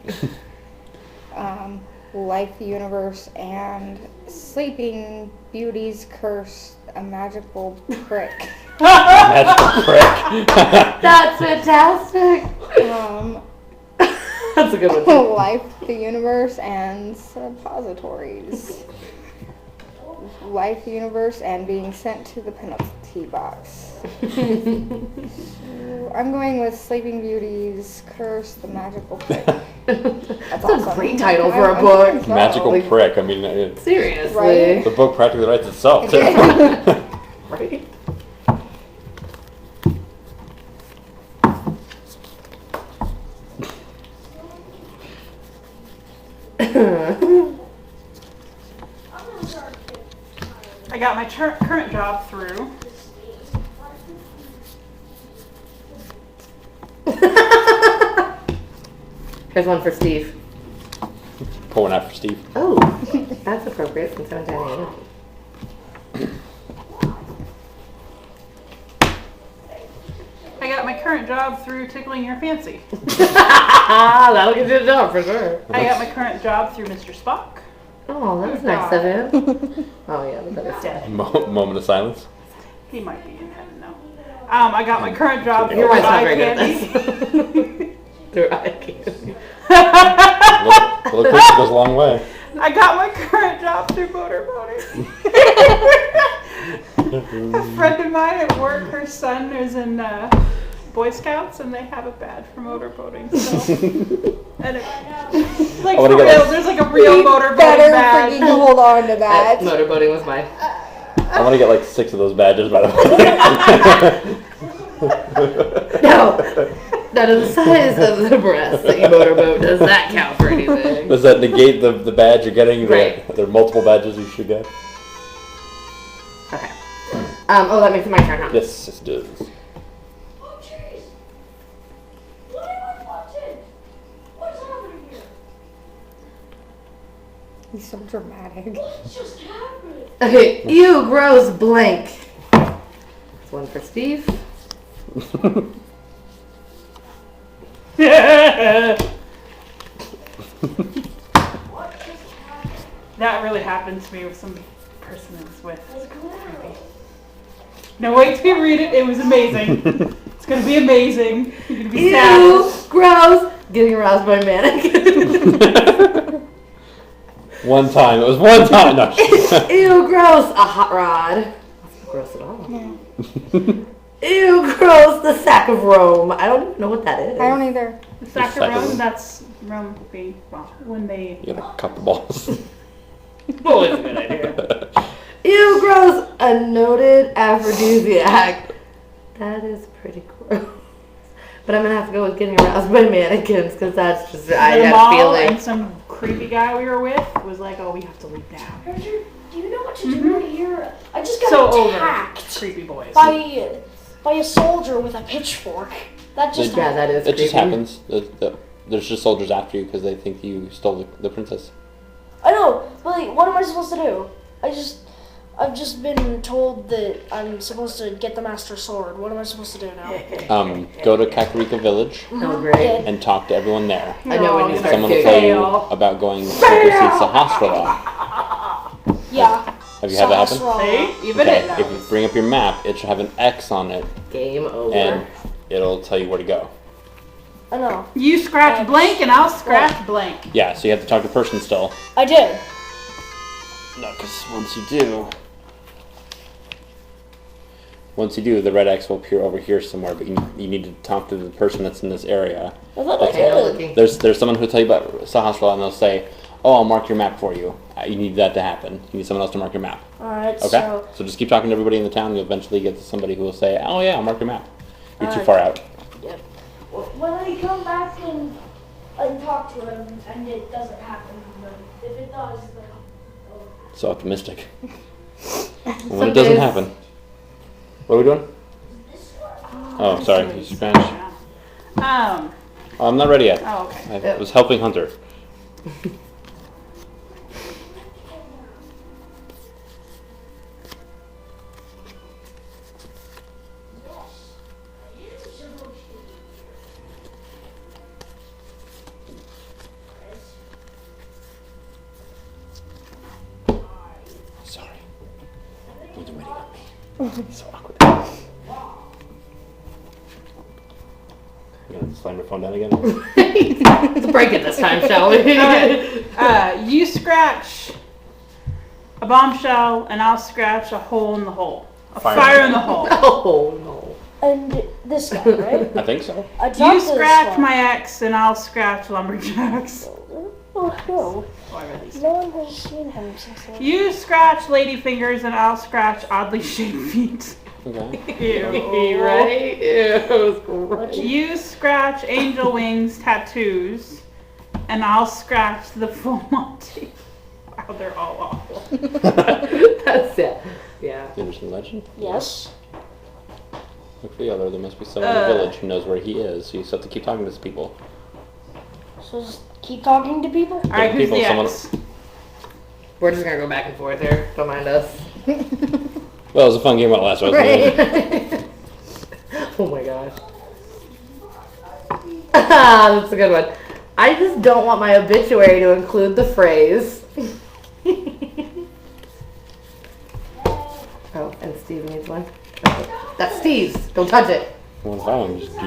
Life, the Universe, and Sleeping Beauty's Curse, a Magical Prick. Magical prick. That's fantastic. That's a good one. Life, the Universe, and Suppositories. Life, the Universe, and being sent to the penalty box. So I'm going with Sleeping Beauty's Curse, the Magical Prick. That's a great title for a book. Magical Like- prick. I mean, the Seriously. Right? book practically writes itself, too. Right? I got my current job through. Here's one for Steve. Pour one out for Steve. Oh, that's appropriate since I'm 10 a.m. current job through tickling your fancy. That'll get you a job for sure. I got my current job through Mr. Spock. Oh, that was nice of him. Oh yeah, but that is Dead. Moment of silence. He might be in heaven now. I got my current job through Your wife's not eye very good candy. at this. Through eye candy. Little quick goes a long way. I got my current job through motorboating. A friend of mine at work, her son is in Boy Scouts, and they have a badge for motorboating. So, and like for real, there's like a real motorboating Better badge. freaking hold on to that. Motorboating was mine. I want to get like 6 of those badges, by the way. No. Not of the size of the breast that you motorboat. Does that count for anything? Does that negate the badge you're getting? Right. There are multiple badges you should get. Okay. Oh, that makes it my turn, huh? Yes, it does. Oh, jeez. What am I watching? What's happening here? He's so dramatic. What's just happening? Okay, ew, gross, blank. That's one for Steve. That really happened to me with some person I was with. It's creepy. No, wait till you read it. It was amazing. It's gonna be amazing. You're gonna be Ew, sad. gross. Getting aroused by a mannequin. One time. It was one time. No. Ew, gross. A hot rod. That's not gross at all. Ew, gross. The sack of Rome. I don't even know what that is. I don't either. The sack Sack of of Rome, Rome. that's Rome being, well, when they... You gotta cup the balls. Always a good idea. Ew, gross. A noted aphrodisiac. That is pretty gross. But I'm gonna have to go with getting aroused by mannequins because that's just I the have mall, a feeling. and some creepy guy we were with was like, oh, we have to leave now. Richard, do you know what to do right here? I just got So attacked over. Creepy boys. by a soldier with a pitchfork. That just Yeah, that is It just creepy. happens. There's just soldiers after you because they think you stole the princess. I know, but like, what am I supposed to do? I've just been told that I'm supposed to get the master sword. What am I supposed to do now? Go to Kakariko Village Oh, great. and talk to everyone there. I know when you start Someone will tell you Fail. about going to go see Sahasrara. Yeah. Have you had that happen? Sahasrara. See? Even Okay. it If you knows. bring up your map, it should have an X on it, Game over. and it'll tell you where to go. I know. You scratch blank and I'll scratch blank. Yeah, so you have to talk to the person still. I did. No, because once you do, the red X will appear over here somewhere, but you need to talk to the person that's in this area. I thought I Okay, I'm did. looking. There's someone who'll tell you about Sahasrara, and they'll say, oh, I'll mark your map for you. You need that to happen. You need someone else to mark your map. Alright, Okay? so So just keep talking to everybody in the town, and you'll eventually get to somebody who will say, oh yeah, I'll mark your map. You're too Alright. far out. when I come back and talk to him and it doesn't happen, but if it does, then So optimistic. And when it doesn't happen. What are we doing? Oh, sorry. You Spanish. Um, Oh, I'm not ready yet. oh, okay. I was helping Hunter. Sorry. You're waiting on me. So awkward. You gonna slam your phone down again? Let's break it this time, shall we? You scratch a bombshell and I'll scratch a hole in the hole. A fire in the hole. Oh no. and this guy, right? I think so. I talked You to this scratch one. my ex and I'll scratch lumberjacks. Oh no, Why are these? no one has seen him since then. You scratch ladyfingers and I'll scratch oddly shaped feet. Okay. Ew. Right? It was great. You scratch angel wings tattoos and I'll scratch the full Monty. Wow, they're all awful. That's it. Yeah. You understand the legend? Yes. Look for the other. There must be someone in the village who knows where he is. So you just have to keep talking to these people. So just keep talking to people. All right, who's People, the someone- ex? We're just gonna go back and forth here. Don't mind us. Well, it was a fun game while it lasted. wasn't it? Right. Oh my gosh. That's a good one. I just don't want my obituary to include the phrase. Oh, and Steve needs one. Oh, that's Steve's. Don't touch it. Well, if I want to just do.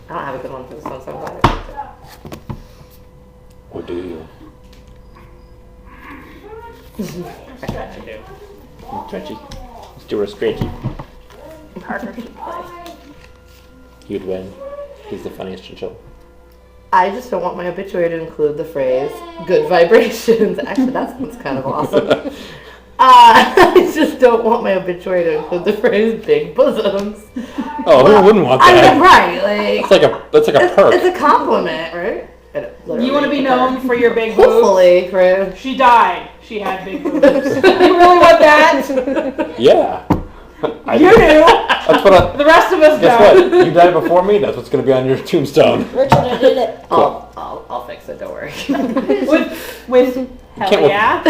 I don't have a good one for this one, so I'm glad I picked it. Or do you? I bet you do. Stretchy. Let's do a scratchy. Parker should play. He would win. He's the funniest chinchilla. I just don't want my obituary to include the phrase "good vibrations." Actually, that sounds kind of awesome. I just don't want my obituary to include the phrase "big bosoms." Oh, who wouldn't want I that? mean, right? Like That's like a perk. it's a compliment, right? You want to be known for your big boobs? Hopefully, Chris. She died. She had big boobs. You really want that? Yeah. You knew. That's what The rest of us Guess don't. what? You died before me. That's what's going to be on your tombstone. Richard, I did it. I'll fix it. Don't worry. With hell Can't yeah.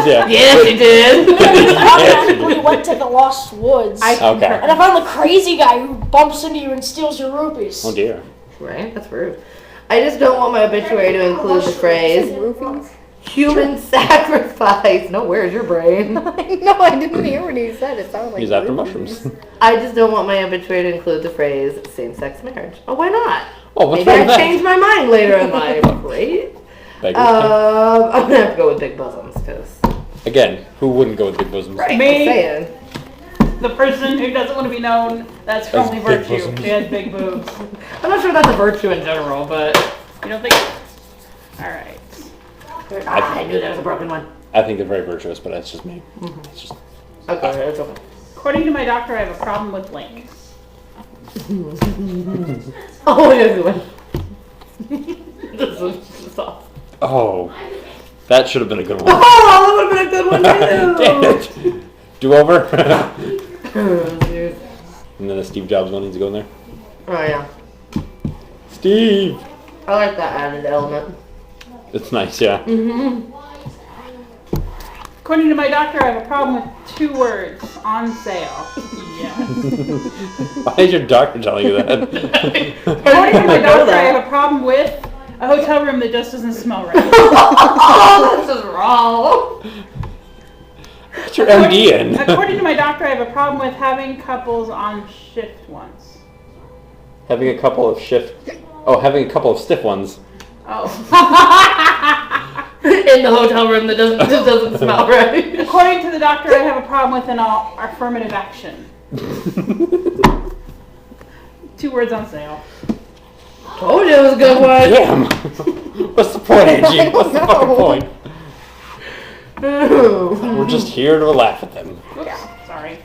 Yeah. Yes, you did. We went to the Lost Woods. I Okay. concur. And I found the crazy guy who bumps into you and steals your rupees. Oh dear. Right? That's rude. I just don't want my obituary to include the phrase Roofies? human sacrifice. No, where's your brain? No, I didn't hear what he said. It sounded like He's after roofies. mushrooms. I just don't want my obituary to include the phrase same-sex marriage. Oh, why not? Oh, what's Maybe wrong I with that? change my mind later in life. Great. Beggars I'm gonna have to go with big bosoms, because Again, who wouldn't go with big bosoms? right, Me. I'm saying. The person who doesn't want to be known, that's Has only big virtue. bosoms. She has big boobs. I'm not sure that's a virtue in general, but You don't think? Alright. I knew there was a broken one. I think they're very virtuous, but that's just me. It's just Okay, that's okay. According to my doctor, I have a problem with Link. Oh, yeah, good one. This is awesome. oh, that should have been a good one. Oh, that would have been a good one Damn it! Do over. too. Dude. And then the Steve Jobs one needs to go in there. Oh yeah, Steve. I like that added element. It's nice, yeah. According to my doctor, I have a problem with 2 words. On sale. Yes. Why is your doctor telling you that? According to my doctor, I have a problem with a hotel room that just doesn't smell right. Oh, this is wrong. What's your MD in? According to my doctor, I have a problem with having couples on shift once. Having a couple of stiff ones. Oh. In the hotel room that doesn't smell right. According to the doctor, I have a problem with an affirmative action. 2 words on sale. Told you it was a good one. Damn. What's the point, Angie? What's the fucking point? We're just here to laugh at them. Oops, sorry.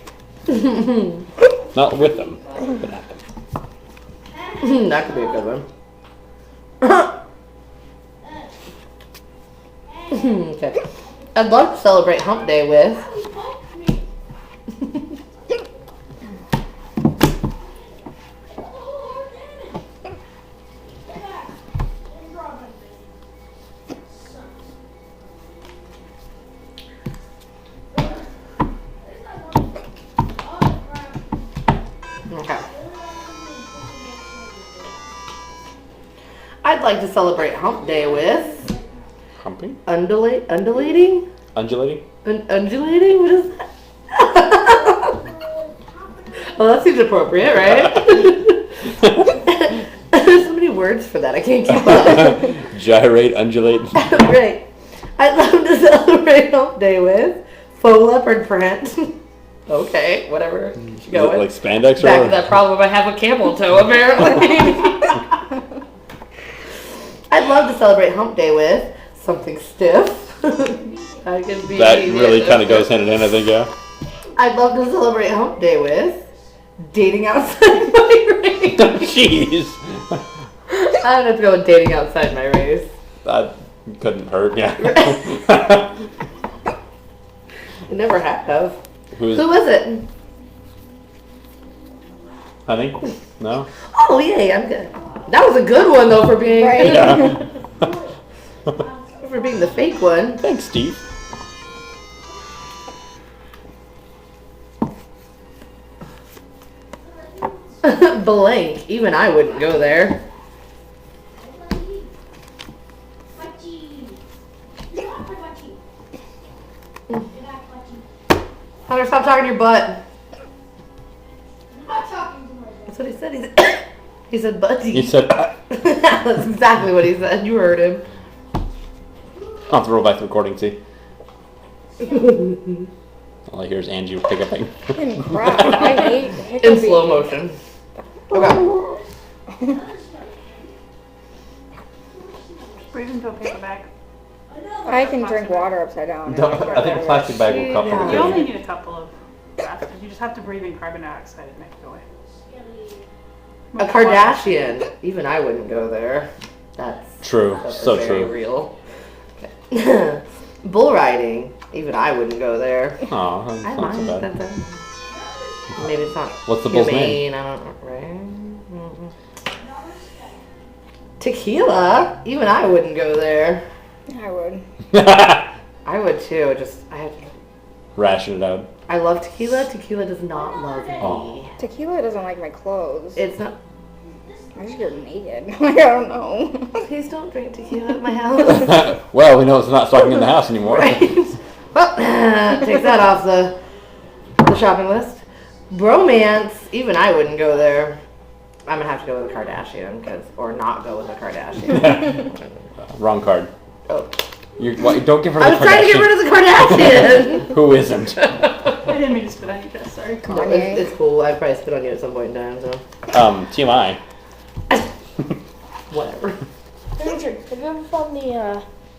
Not with them, but at them. That could be a good one. Okay. I'd love to celebrate Hump Day with. Okay. I'd like to celebrate Hump Day with Humping? undulating? Undulating? Undulating? What is that? Well, that seems appropriate, right? There's so many words for that, I can't keep up. Gyrate, undulate. Right. I'd love to celebrate Hump Day with faux leopard print. Okay, whatever. Is it Go with. like spandex Back or to that problem I have with camel toe, apparently. I'd love to celebrate Hump Day with something stiff. I can be that really kind of goes hand in hand, I think, yeah. I'd love to celebrate Hump Day with dating outside my race. Jeez. I'm gonna have to go with dating outside my race. That couldn't hurt, yeah. I never have. Who Who is it? Honey? No? Oh yay, I'm good. That was a good one though for being Right. Yeah. for being the fake one. Thanks, Steve. blank. Even I wouldn't go there. Hunter, stop talking to your butt. That's what he said. He said buddy. He said. That's exactly what he said. You heard him. I'll have to roll back the recording, see. All I hear is Angie hiccuping. Fucking crap. I hate In hiccuping. slow motion. Okay. Breathe into a paper bag. I can drink water upside down. I think a plastic bag will cover Yeah. it. You only need a couple of gases. You just have to breathe in carbon dioxide and make it go away. A Kardashian. Even I wouldn't go there. That's True. So very true. real. Okay. Bull riding. Even I wouldn't go there. Oh, that's I not so mind bad. that. Maybe it's not. What's the bull's humane, name? I don't know. Right? Tequila. Even I wouldn't go there. I would. I would too. Ration it out. I love tequila. Tequila does not love me. Oh. Tequila doesn't like my clothes. It's not. I just get naked. Like, I don't know. Please don't drink tequila at my house. Well, we know it's not stocking in the house anymore. Right. Well, take that off the shopping list. Bromance. Even I wouldn't go there. I'm gonna have to go with a Kardashian, or not go with a Kardashian. Wrong card. Oh. Don't give her the I was trying to get rid of the Kardashian. Who isn't? I didn't mean to spit on you, Jess. Sorry. No, it's cool. I probably spit on you at some point in time, so TMI. whatever. Hey, Richard, have you ever found the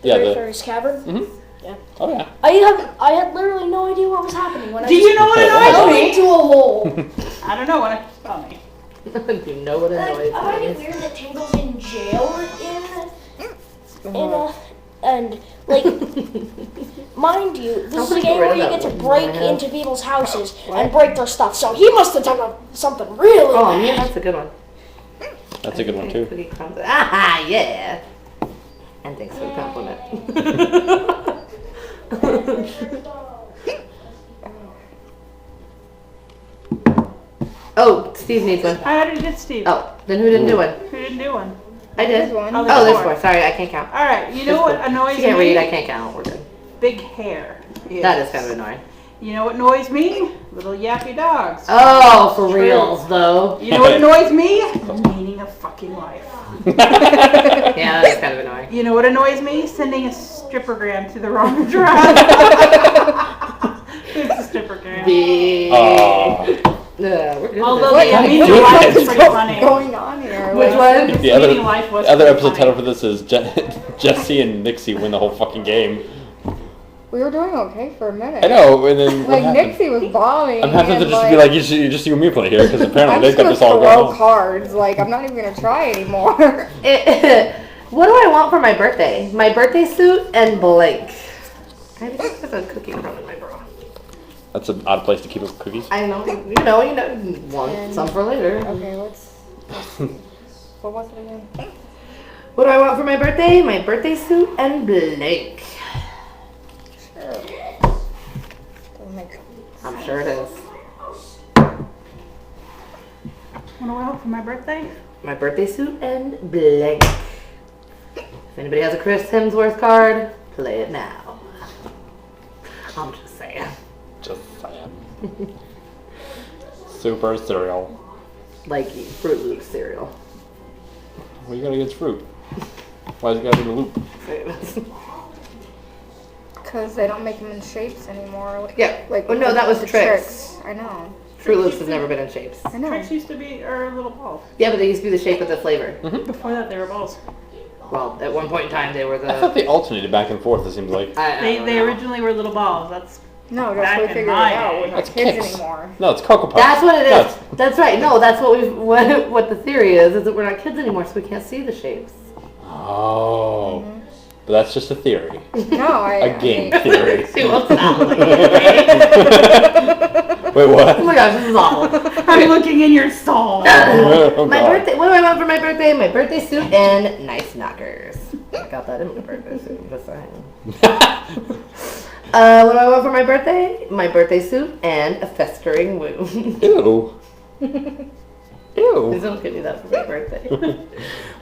Yeah, Great the- Fairies Cavern? Mhm. Yeah. Oh yeah. I had literally no idea what was happening when Do you know what I annoys fell me? into a hole. I don't know what I spell me. You know what annoys I find it me. weird that Tingle's in jail and like, mind you, this is a game where you get to break into people's houses and break their stuff. So he must have done something really Oh bad. yeah, that's a good one. That's a good one too. Cookie crumbs. Ah yeah. And thanks for the compliment. Oh, Steve needs one. I already did Steve. Oh, then who didn't do one? Who didn't do one? I did. There's one. Oh, Oh, there's four. four. Sorry, I can't count. All right. You know what annoys She can't me? read. I can't count. We're good. Big hair. That is kind of annoying. You know what annoys me? Little yappy dogs. Oh, for True. reals though. You know what annoys me? The meaning of fucking life. Yeah, that is kind of annoying. You know what annoys me? Sending a strippergram to the wrong address. It's a strippergram. We're good. Although with the this. meaning do of it. life is pretty What's funny. going on here? Which Like, one? The other Meaning life was other pretty episode funny. title for this is Jesse and Nixie win the whole fucking game. We were doing okay for a minute. I know, and then what Like, happened? Nixie was bombing. I'm having to and, just be like, you just you and me play here because apparently I'm they've just got gonna this all throw going on. cards. Like, I'm not even gonna try anymore. What do I want for my birthday? My birthday suit and blank. I think there's a cookie crumb in my bra. That's an odd place to keep up cookies. I know, you want And- some for later. Okay, let's see. What was it again? What do I want for my birthday? My birthday suit and blank. Sure. Doesn't make sense. I'm sure it is. What do I want for my birthday? My birthday suit and blank. If anybody has a Chris Hemsworth card, play it now. I'm just saying. Just saying. Super cereal. Like Fruit Loops cereal. What you got against fruit? Why's it got to be a loop? Because they don't make them in shapes anymore. Yeah. Like, Oh, no, that was the Trix. I know. Fruit Loops has never been in shapes. I know. Tricks used to be little balls. Yeah, but they used to be the shape of the flavor. Before that, they were balls. Well, at one point in time, they were I thought the. they alternated back and forth. It seems like. I don't They know. originally were little balls. That's No, Back that's what we in figured it my out. day. We're not That's kids Kix. anymore. No, it's Cocoa Puffs. That's what it is. That's- That's right. No, that's what the theory is that we're not kids anymore, so we can't see the shapes. Oh. But that's just a theory. No, A game theory. See what's happening. Wait, what? Oh my gosh, this is awful. I'm looking in your soul. Oh, My God. birthday. What do I want for my birthday? My birthday suit and nice knockers. I got that in my birthday suit. I'm just saying. What do I want for my birthday? My birthday suit and a festering wound. Ew. Ew. Ew. Please don't give me that for my birthday.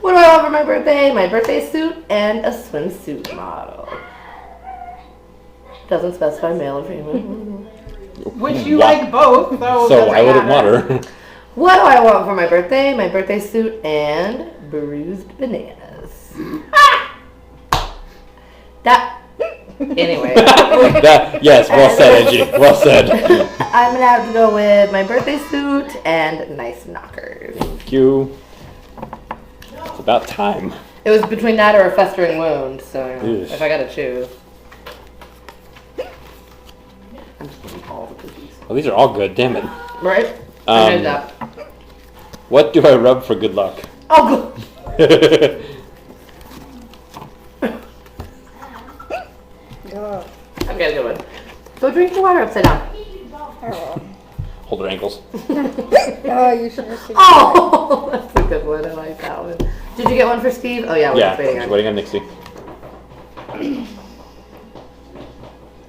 What do I want for my birthday? My birthday suit and a swimsuit model. Doesn't specify male or female. Which you like both, So why would it matter? What do I want for my birthday? My birthday suit and bruised bananas. That. Anyway. Yes, well said, Angie. Well said. I'm gonna have to go with my birthday suit and nice knockers. Thank you. It's about time. It was between that or a festering wound, so Eesh. if I gotta choose. I'm just getting all the cookies. Well, these are all good. Damn it. Right? I know that. What do I rub for good luck? Oh, Hold Duh. I've got a good one. Go drink your water upside down. her ankles. Oh, you should have seen Oh, that's a good one. I like that one. Did you get one for Steve? Oh yeah, we're Yeah, just waiting she's on. waiting on Nixie.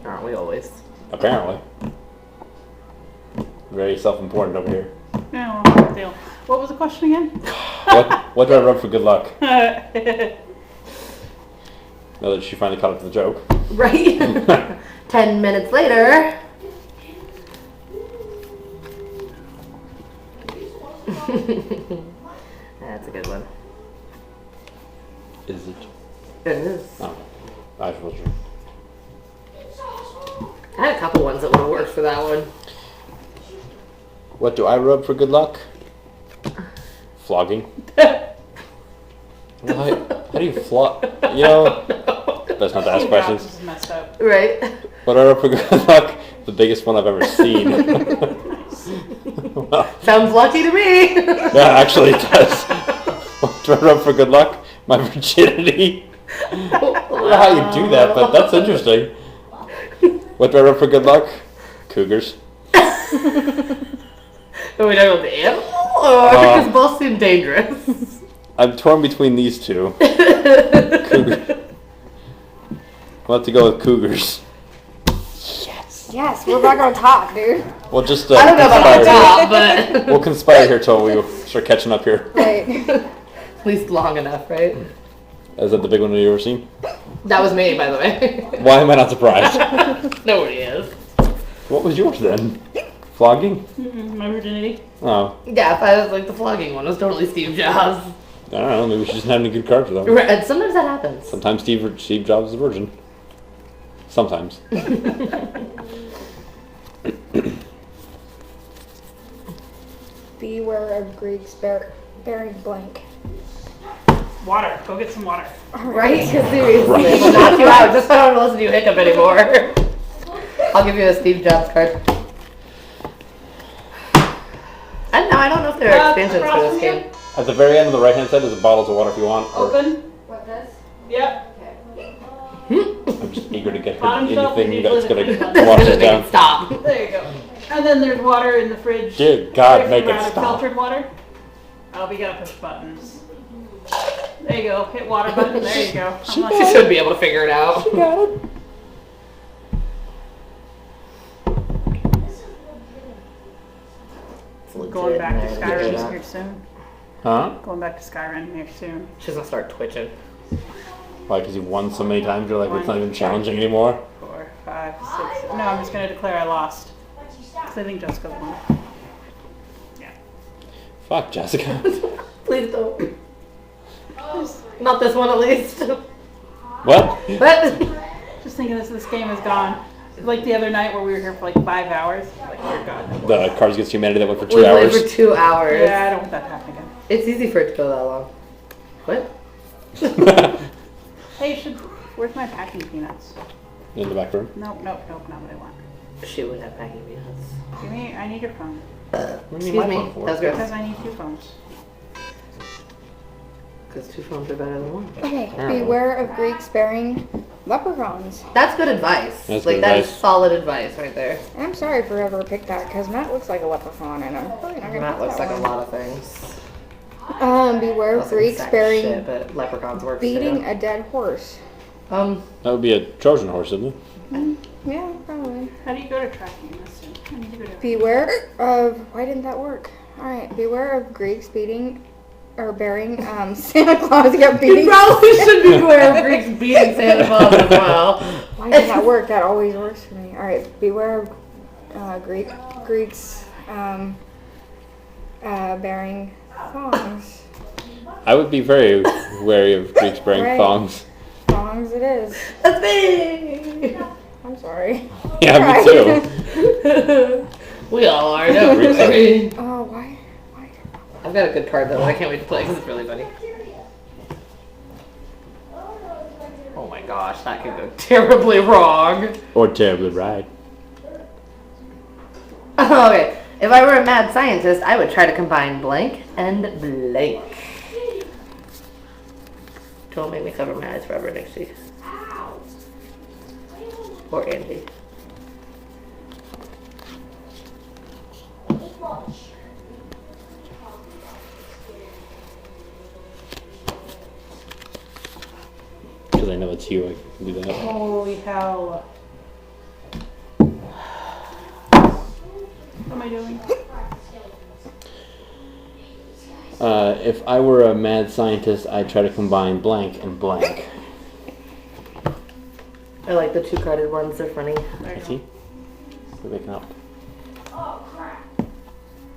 Aren't we always? Apparently. Very self-important over here. Yeah, well, big deal. What was the question again? What do I rub for good luck? That's Now that she finally caught up to the joke. Right? 10 minutes later. That's a good one. Is it? It is. Oh, I suppose. I had a couple ones that would have worked for that one. What do I rub for good luck? Flogging. How do you flog? You know, that's not to ask questions. This is messed up. Right? What do I rub for good luck? The biggest one I've ever seen. Well, Sounds lucky to me. yeah, actually it does. What do I rub for good luck? My virginity. I don't know how you do that, but that's interesting. What do I rub for good luck? Cougars. Are we talking about the animal? Or because both seem dangerous. I'm torn between these two. Cougar. I'll have to go with cougars. Yes, we're back on top, dude. We'll just I don't know about the conspire. top, but We'll conspire here till we start catching up here. Right. at least long enough, right? Is that the big one you've ever seen? That was me, by the way. Why am I not surprised? Nobody is. What was yours then? Flogging? My virginity. Oh, Yeah, if I was like the flogging one, it was totally Steve Jobs. I don't know. Maybe she doesn't have any good cards with them. Right, and sometimes that happens. Sometimes Steve Jobs is a virgin. Sometimes. Beware of Greeks bearing blank. Water. Go get some water. Right? Seriously. Right. We'll knock you out just so I don't listen to you hiccup anymore. I'll give you a Steve Jobs card. I don't know if there are expansions for this game. At the very end of the right hand side, there's bottles of water if you want. Or Open. What does? Yep. I'm just eager to get her Bottom shelf, anything you that's usually gonna the green wash Make us it down. stop. There you go. And then there's water in the fridge. Dear God, Ready make for it out of stop. Filtered water. Oh, we gotta push buttons. There you go. Hit water button. There you go. She should be able to figure it out. Going back to Skyrim here soon. Huh? Going back to Skyrim here soon. She's gonna start twitching. Why? Because you've won so many times, you're like, it's not even challenging anymore. 4, 5, 6. No, I'm just gonna declare I lost. Because I think Jessica won. Yeah. Fuck, Jessica. Please don't. Not this one, at least. What? But Just thinking this game is gone. Like the other night where we were here for like 5 hours. Like, dear God. The Cards Against Humanity that went for 2 we played hours. for 2 hours. Yeah, I don't want that to happen again. It's easy for it to go that long. What? Hey, where's my packing peanuts? In the back room. Nope, not what I want. She would have packing peanuts. I need your phone. What do you need Excuse my me. phone for? That was Because gross. I need 2 phones. Because 2 phones are better than 1. Okay. Beware of Greeks bearing leprechauns. That's good advice. That's like good that advice. is solid advice right there. And I'm sorry for whoever picked that because Matt looks like a leprechaun and I'm probably not gonna That pick looks that like a one. lot of things. Beware of Looks like Greeks exact bearing shit, but leprechauns work beating too. a dead horse. That would be a Trojan horse, isn't it? Yeah, probably. How do you go to tracking this? I need to go to Beware of. Why didn't that work? Alright, beware of Greeks beating or bearing Santa Claus. Yeah, beating. You probably should be aware of Greeks beating Santa Claus as well. Why does that work? That always works for me. Alright, beware of Greeks bearing thongs. I would be very wary of Greeks bearing Right. thongs. Thongs it is. That's me. I'm sorry. Yeah, me too. We all are. No, really. Oh, why? I've got a good card though. I can't wait to play because it's really funny. Oh my gosh, that could go terribly wrong. Or terribly right. Okay, if I were a mad scientist, I would try to combine blank and blank. Don't make me cover my eyes forever, Nixie. Or Angie. Because I know it's you, I can do that. Holy hell. What am I doing? If I were a mad scientist, I'd try to combine blank and blank. I like the two-carded ones. They're funny. There I you see. We're waking up. Oh crap!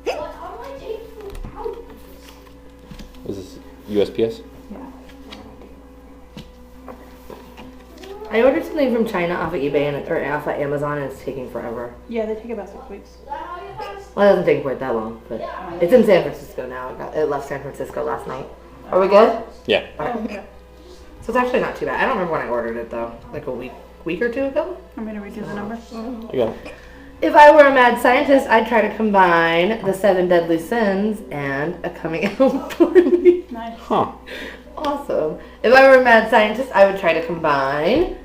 What? How do I take food out? Is this USPS? I ordered something from China off of eBay or off of Amazon, and it's taking forever. Yeah, they take about 6 weeks. Well, it doesn't take quite that long, but it's in San Francisco now. It left San Francisco last night. Are we good? Yeah. Oh, yeah. So it's actually not too bad. I don't remember when I ordered it though. Like a week or two ago. I'm going to redo the number. I got it. If I were a mad scientist, I'd try to combine the 7 deadly sins and a coming out party. Nice. Huh. Awesome. If I were a mad scientist, I would try to combine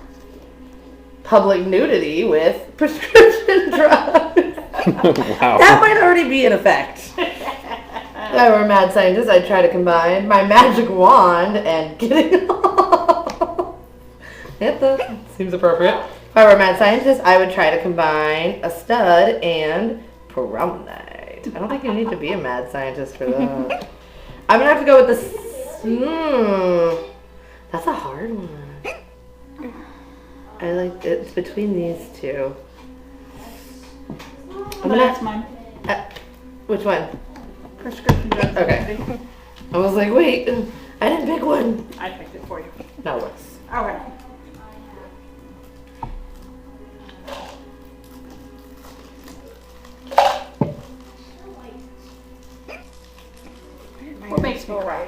public nudity with prescription drugs. Wow. That might already be in effect. If I were a mad scientist, I'd try to combine my magic wand and getting off. That seems appropriate. If I were a mad scientist, I would try to combine a stud and prom night. I don't think you need to be a mad scientist for that. I'm gonna have to go with this. That's a hard one. I like it's between these two. But that's mine. Which one? Prescription drugs. Okay. I was like, wait, I didn't pick one. I picked it for you. That works. Okay. What makes me cry?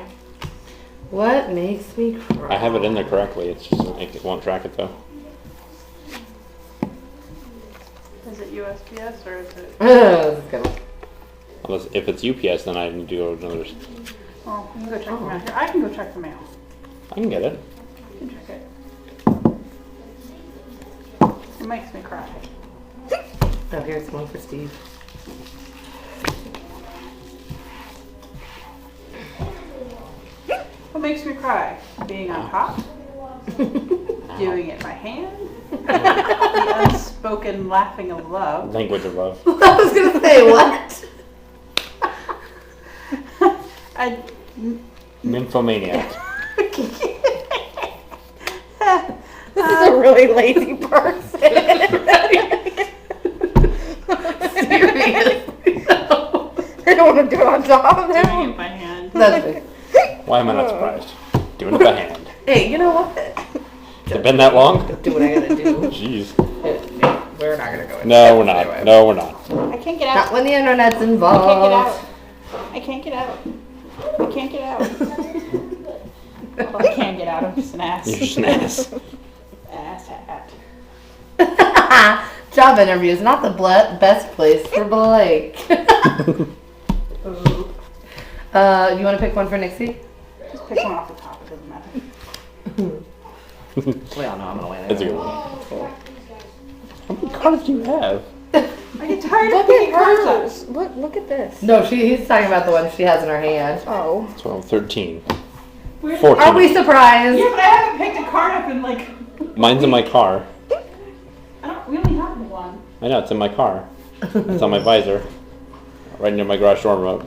What makes me cry? I have it in there correctly. It's just it won't track it though. Is it USPS or is it? This is good. Unless if it's UPS, then I need to go to another. Oh, you can go check the mail. Here, I can go check the mail. I can get it. You can check it. It makes me cry. Oh, here's one for Steve. What makes me cry? Being on top? Doing it by hand? The unspoken laughing of love? Language of love. I was gonna say what? Nymphomaniac. This is a really lazy person. Seriously. No. I don't want to do it on top of Doing them. it by hand. That's it. Why am I not surprised? Doing it by hand. Hey, you know what? Has it been that long? Do what I gotta do. Jeez. We're not gonna go into No, that we're not. anyway. No, we're not. I can't get Not out. when the internet's I can't get involved. out. I can't get out. I can't get out. Well, I can't get out. I'm just an ass. You're just an ass. Ass hat. Job interviews, not the best place for Blake. You want to pick one for Nixie? Just pick one off the top. It doesn't matter. We all know I'm gonna win. That's a good one. How many cards do you have? I get tired of Look picking at cards up. hers. Look at this. No, he's talking about the one she has in her hand. Oh. So I'm 13. Where's- 14. Are we surprised? Yeah, but I haven't picked a card up in like. Mine's in my car. We only have one. I know, it's in my car. It's on my visor. right near my garage door remote.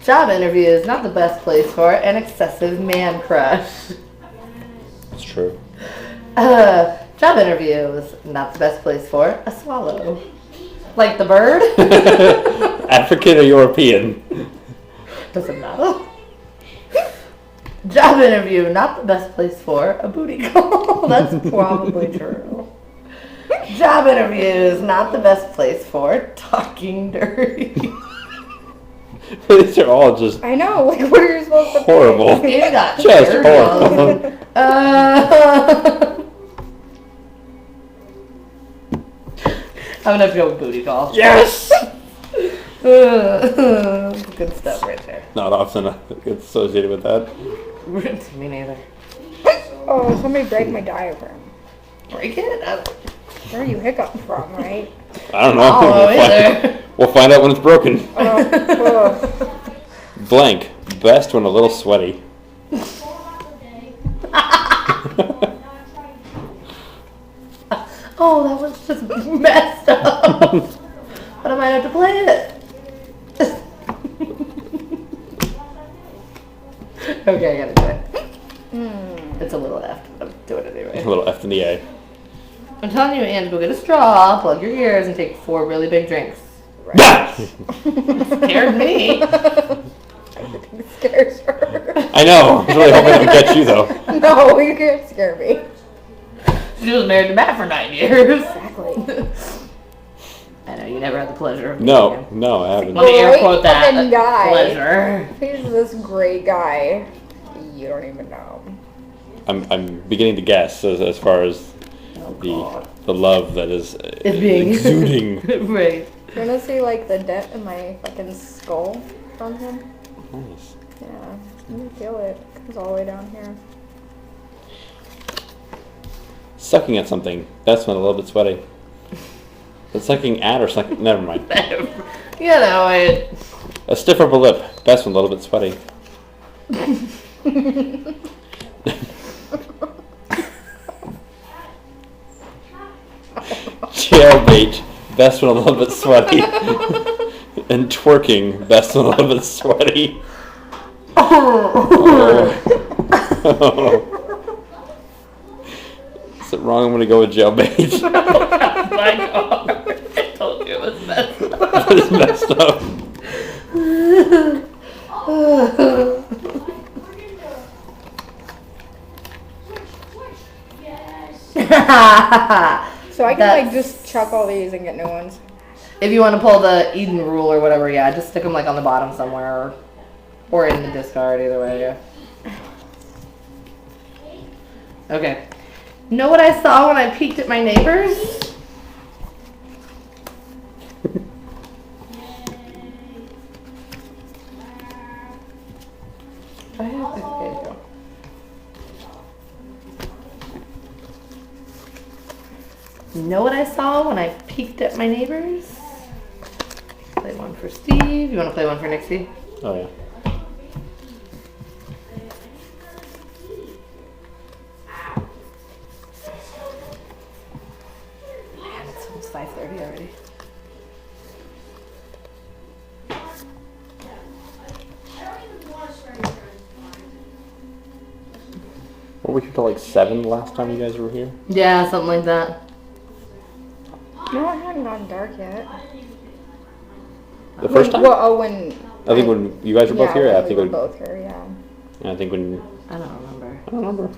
Job interview is not the best place for an excessive man crush. It's true. Job interview is not the best place for a swallow. Like the bird? African or European? Doesn't matter. Job interview, not the best place for a booty call. That's probably true. Job interview is not the best place for talking dirty. These are all just I know, like, what are you supposed to horrible. You got Just dirty. horrible. I'm gonna have to go with booty call. Yes! Good stuff right there. Not often I get associated with that. Me neither. Oh, somebody break my diaphragm. Break it? Where are you hiccup from, right? I don't know. Oh, either. We'll find out when it's broken. Oh, Blank. Best when a little sweaty. Oh, that was just messed up. But I might have to play it. Okay, I gotta do it. It's a little F, but I'm doing it A anyway. little F in the A. I'm telling you, Ange, go get a straw, plug your ears, and take 4 really big drinks. Scared me. everything scares her. I know. I was really hoping it would catch you though. No, you can't scare me. She was married to Matt for 9 years. Exactly. I know, you never had the pleasure of No, meeting him. no, I haven't. Let me air Great quote that. fucking guy. Pleasure. He's this great guy. You don't even know. I'm beginning to guess as far as the love that is being exuding. Right. You wanna see like the dent in my fucking skull from him? Nice. Yeah, you can feel it. It comes all the way down here. Sucking at something. That's when a little bit sweaty. But sucking at or sucking. Never mind. You know it. A stiff upper lip. That's when a little bit sweaty. Jailbait. Best when a little bit sweaty. And twerking. Best when a little bit sweaty. Oh. Is it wrong? I'm gonna go with jailbait. Oh my god. I told you it was messed up. It's messed up. So I can like just chuck all these and get new ones. If you want to pull the Eden rule or whatever, yeah, just stick them like on the bottom somewhere or in the discard, either way, yeah. Okay. Know what I saw when I peeked at my neighbors? There you go. Know what I saw when I peeked at my neighbors? Play one for Steve. You want to play one for Nixie? Oh yeah. Man, it's almost 5:30 already. Were we here till like 7 the last time you guys were here? Yeah, something like that. No, it hadn't gone dark yet. The first time? Well, oh, when. I think when you guys were both here. when I we think were when, both here. Yeah. I think when I don't remember. I don't remember.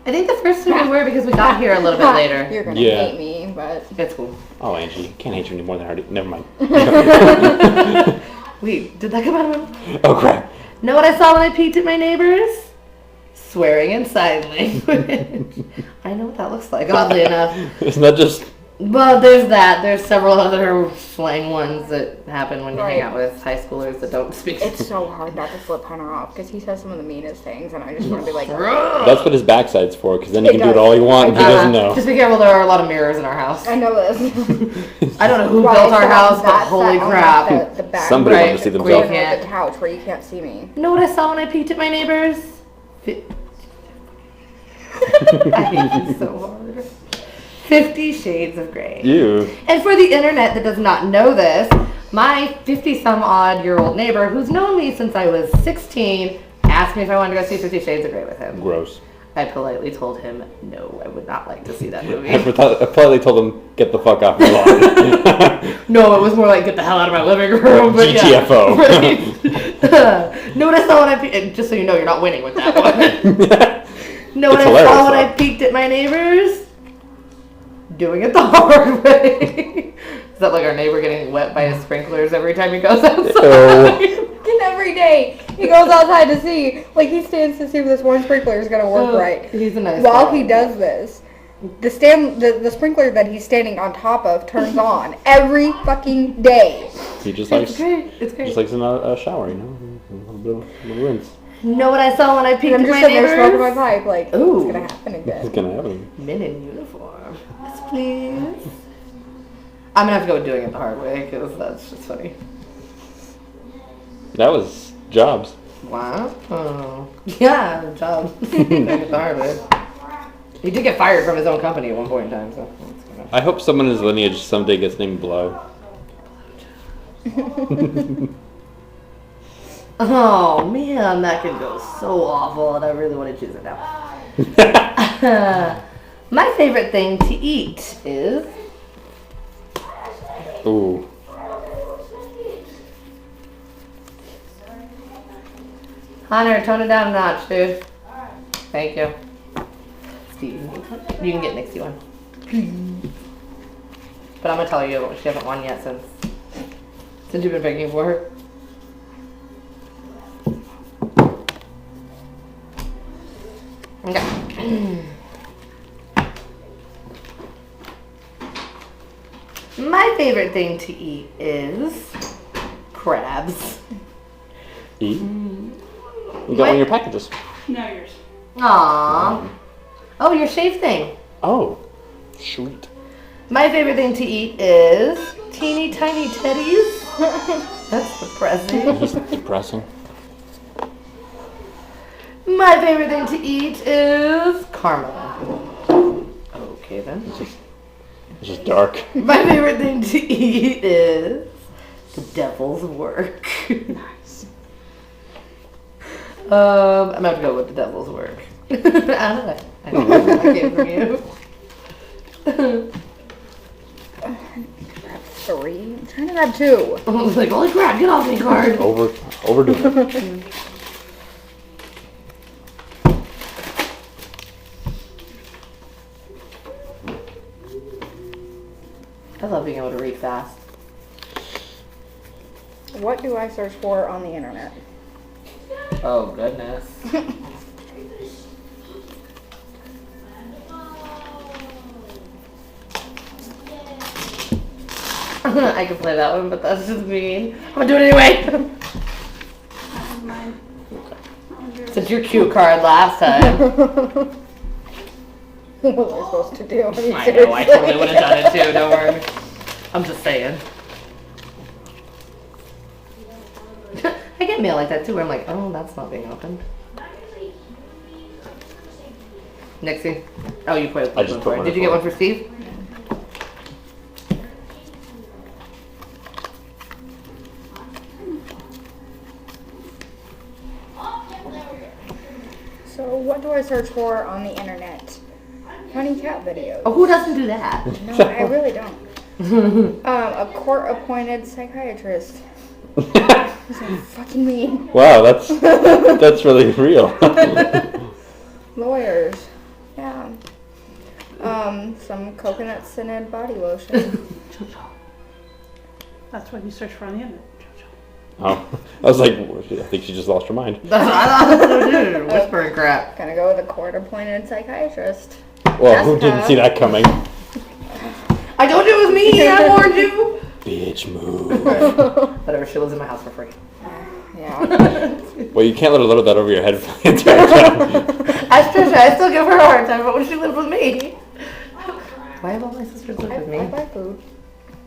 I think the first time we were because we got here a little bit later. You're gonna Yeah. hate me, but. It's cool. Oh, Angie, can't hate you any more than I already. Never mind. Wait, did that come out of my mouth? Oh crap! Know what I saw when I peeked at my neighbors? Swearing in sign language. I know what that looks like, oddly enough. Isn't that just? Well, there's that. There's several other slang ones that happen when you hang Right. out with high schoolers that don't speak. It's so hard not to flip Hunter off because he says some of the meanest things, and I just want to be like, That's what his backside's for, because then he It can do it does. all he wants. He doesn't know. Just be careful. There are a lot of mirrors in our house. I know this. I don't know who Right, built our so house, but that's holy that on, crap. like, the back Somebody Right. wanted to see Where you themselves. can't- of the couch where you can't see me. You know what I saw when I peeked at my neighbors? I hate you so hard. 50 Shades of Grey. You. And for the internet that does not know this, My 50-some-odd-year-old neighbor, who's known me since I was 16, asked me if I wanted to go see 50 Shades of Grey with him. Gross. I politely told him, no, I would not like to see that movie. I politely told him, get the fuck off my lawn. No, it was more like, get the hell out of my living room. But GTFO. Yeah, right. Know what I saw when I just so you know, you're not winning with that one. Know what I saw when I peeked at my neighbors? Doing it the hard way. Is that like our neighbor getting wet by his sprinklers every time he goes outside? And every day he goes outside to see, like he stands to see if this one sprinkler is gonna work right. He's a nice While guy. he does this, the sprinkler that he's standing on top of turns on every fucking day. He just likes, It's great. It's great. just likes a shower, you know? A little rinse. Know what I saw when I peeked I'm at just my sitting there smoking my neighbors? pipe, like, Ooh. it's gonna happen It's again. gonna happen. Men in uniform. Yes, please. I'm gonna have to go with doing it the hard way because that's just funny. That was Jobs. Wow. Oh. Yeah, good job. Doing it the hard way. He did get fired from his own company at one point in time, so. I hope someone in his lineage someday gets named Blow. Oh man, that could go so awful, and I really want to choose it now. My favorite thing to eat is Ooh. Hunter. Tone it down a notch, dude. Thank you. Steve, you can get Nixie one. But I'm gonna tell you, she hasn't won yet since you've been begging for her. Okay. My favorite thing to eat is crabs. Eat. You got one of your packages. No, yours. Aww. Oh, your shave thing. Oh. Sweet. My favorite thing to eat is teeny tiny teddies. That's depressing. He's depressing. My favorite thing to eat is caramel. Okay then. It's just dark. My favorite thing to eat is the devil's work. Nice. I'm gonna have to go with the devil's work. I don't know. I don't know what I came from you. 3. I'm trying to grab 2. I was like, holy crap, get off me, card. Overdo it. I love being able to read fast. What do I search for on the internet? Oh, goodness. I can play that one, but that's just mean. I'm gonna do it anyway. Since your cute card last time. What was I supposed to do? I know, I totally would have done it too, don't worry. I'm just saying. I get mail like that too, where I'm like, oh, that's not being opened. Nixie. Oh, you put I just put one Did you get one for Steve? So what do I search for on the internet? Funny cat videos. Oh, who doesn't do that? No, I really don't. A court-appointed psychiatrist. That's so fucking mean. Wow, that's really real. Lawyers. Yeah. Some coconut scented body lotion. That's what you search for on the internet. Oh, I was like, I think she just lost her mind. That's what I thought so too. Whispering crap. Gonna go with a court-appointed psychiatrist. Well, who didn't see that coming? I told you it was me. I warned you. Bitch move. Whatever. She lives in my house for free. Yeah. Well, you can't let her load that over your head for the entire time. I still give her a hard time, but when she lives with me. Why have all my sisters live with I me? buy food.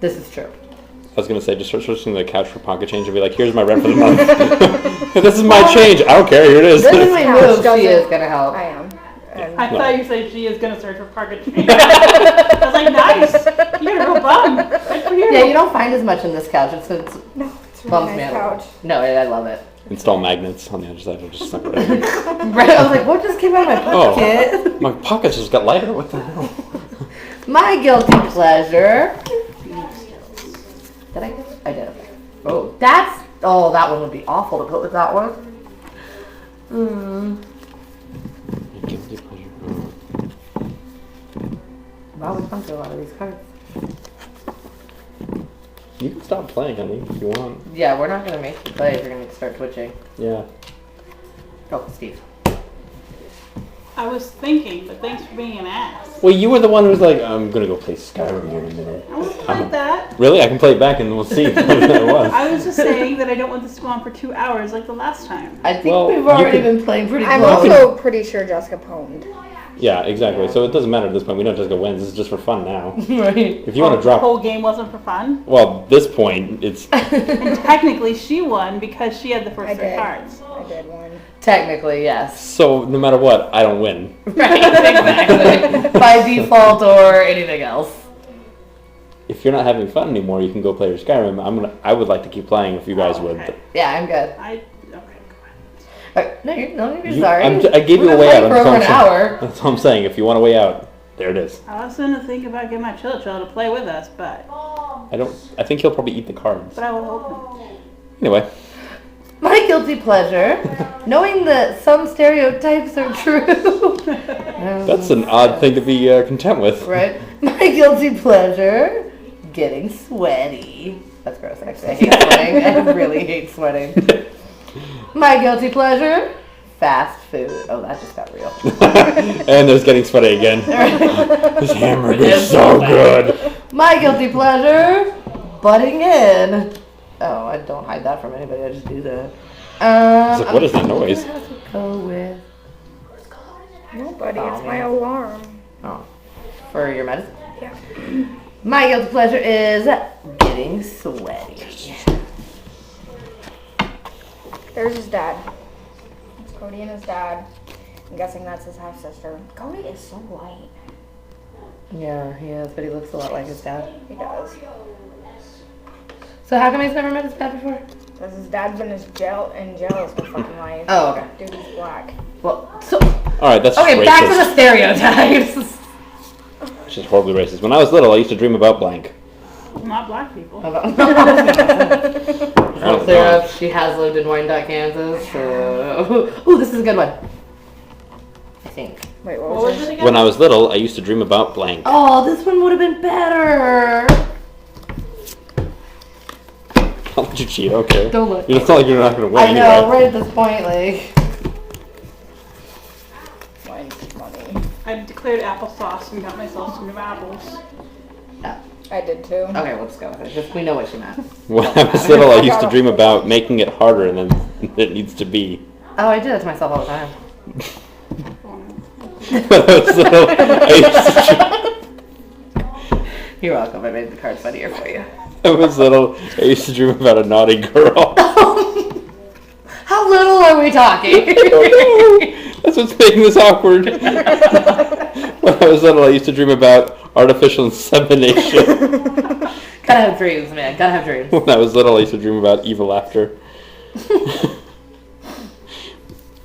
This is true. I was gonna say, just start searching the couch for pocket change and be like, here's my rent for the month. This is my change. I don't care. Here it is. This is my Couch move. She doesn't- is gonna help. I am. And I thought you said she is gonna search for pocket change. I was like, nice. You're a real bum. Good for you. Yeah, you don't find as much in this couch. It's No, it's a bumps really me nice out. couch. No, I love it. Install magnets on the other side. I'll just suck it in. Right, I was like, what just came out of my Oh. pocket? My pockets just got lighter. What the hell? My guilty pleasure. Did I get it? I did. Okay. Oh, that one would be awful to put with that one. Guilty pleasure. Wow, we found a lot of these cards. You can stop playing, honey, if you want. Yeah, we're not gonna make you play if you're gonna start twitching. Yeah. Oh, Steve. I was thinking, but thanks for being an ass. Well, you were the one who was like, I'm gonna go play Skyrim here in a minute. I wasn't like that. Really? I can play it back and we'll see what it was. I was just saying that I don't want this to go on for 2 hours like the last time. I think Well, we've you already could- been playing pretty I'm close. also pretty sure Jessica pwned. Yeah, exactly. So it doesn't matter at this point. We know Jessica wins. This is just for fun now. Right. If you want to The drop... whole game wasn't for fun. Well, at this point, it's... And technically she won because she had the first I 3 did. cards. I did one. Technically, yes. So no matter what, I don't win. Right, exactly. By default or anything else. If you're not having fun anymore, you can go play your Skyrim. I would like to keep playing if you guys would. Okay. Yeah, I'm good. Okay, go ahead. No, you're You- sorry. I gave you a We've way been out. playing for over an That's hour. all I'm saying. If you want a way out, there it is. I was going to think about getting my chill to play with us, but I think he'll probably eat the cards. I will hold him. Anyway. My guilty pleasure, knowing that some stereotypes are true. That's an odd thing to be content with. Right? My guilty pleasure, getting sweaty. That's gross, actually. I hate sweating. I really hate sweating. My guilty pleasure, fast food. Oh, that just got real. And there's getting sweaty again. This hamburger is so good. My guilty pleasure, butting in. Oh, I don't hide that from anybody. I just do that. It's like, what is that noise? I'm gonna have to go with. Nobody, Oh, it's my man. alarm. Oh, for your medicine. Yeah. My guilty pleasure is getting sweaty. There's his dad. It's Cody and his dad. I'm guessing that's his half sister. Cody is so white. Yeah, he is, but he looks a lot like his dad. He does. So how come he's never met his dad before? Because his dad's been in jail his whole fucking life. Oh, okay. Dude, he's black. Well, so Alright, that's okay, racist. back to the stereotypes. It's just horribly racist. When I was little, I used to dream about blank. Not black people. So clear up, she has lived in Wyandotte, Kansas. So, ooh, this is a good one. I think. Wait, what What was was it? it again? When I was little, I used to dream about blank. Oh, this one would have been better. I'll let you cheat, okay. Don't look. It's not like you're not going to win I know, anyway. right at this point, like. Mine's money. I declared applesauce and got myself some new apples. I did too. Okay, we'll just go with it. Just, we know what she meant. When I was little, I used to dream about making it harder than it needs to be. Oh, I do that to myself all the time. When I was little, I You're welcome. I made the cards funnier for you. used to dream about a naughty girl. How little are we talking? That's what's making this awkward. When I was little, I used to dream about artificial insemination. Gotta have dreams, man. Gotta have dreams. When I was little, I used to dream about evil laughter.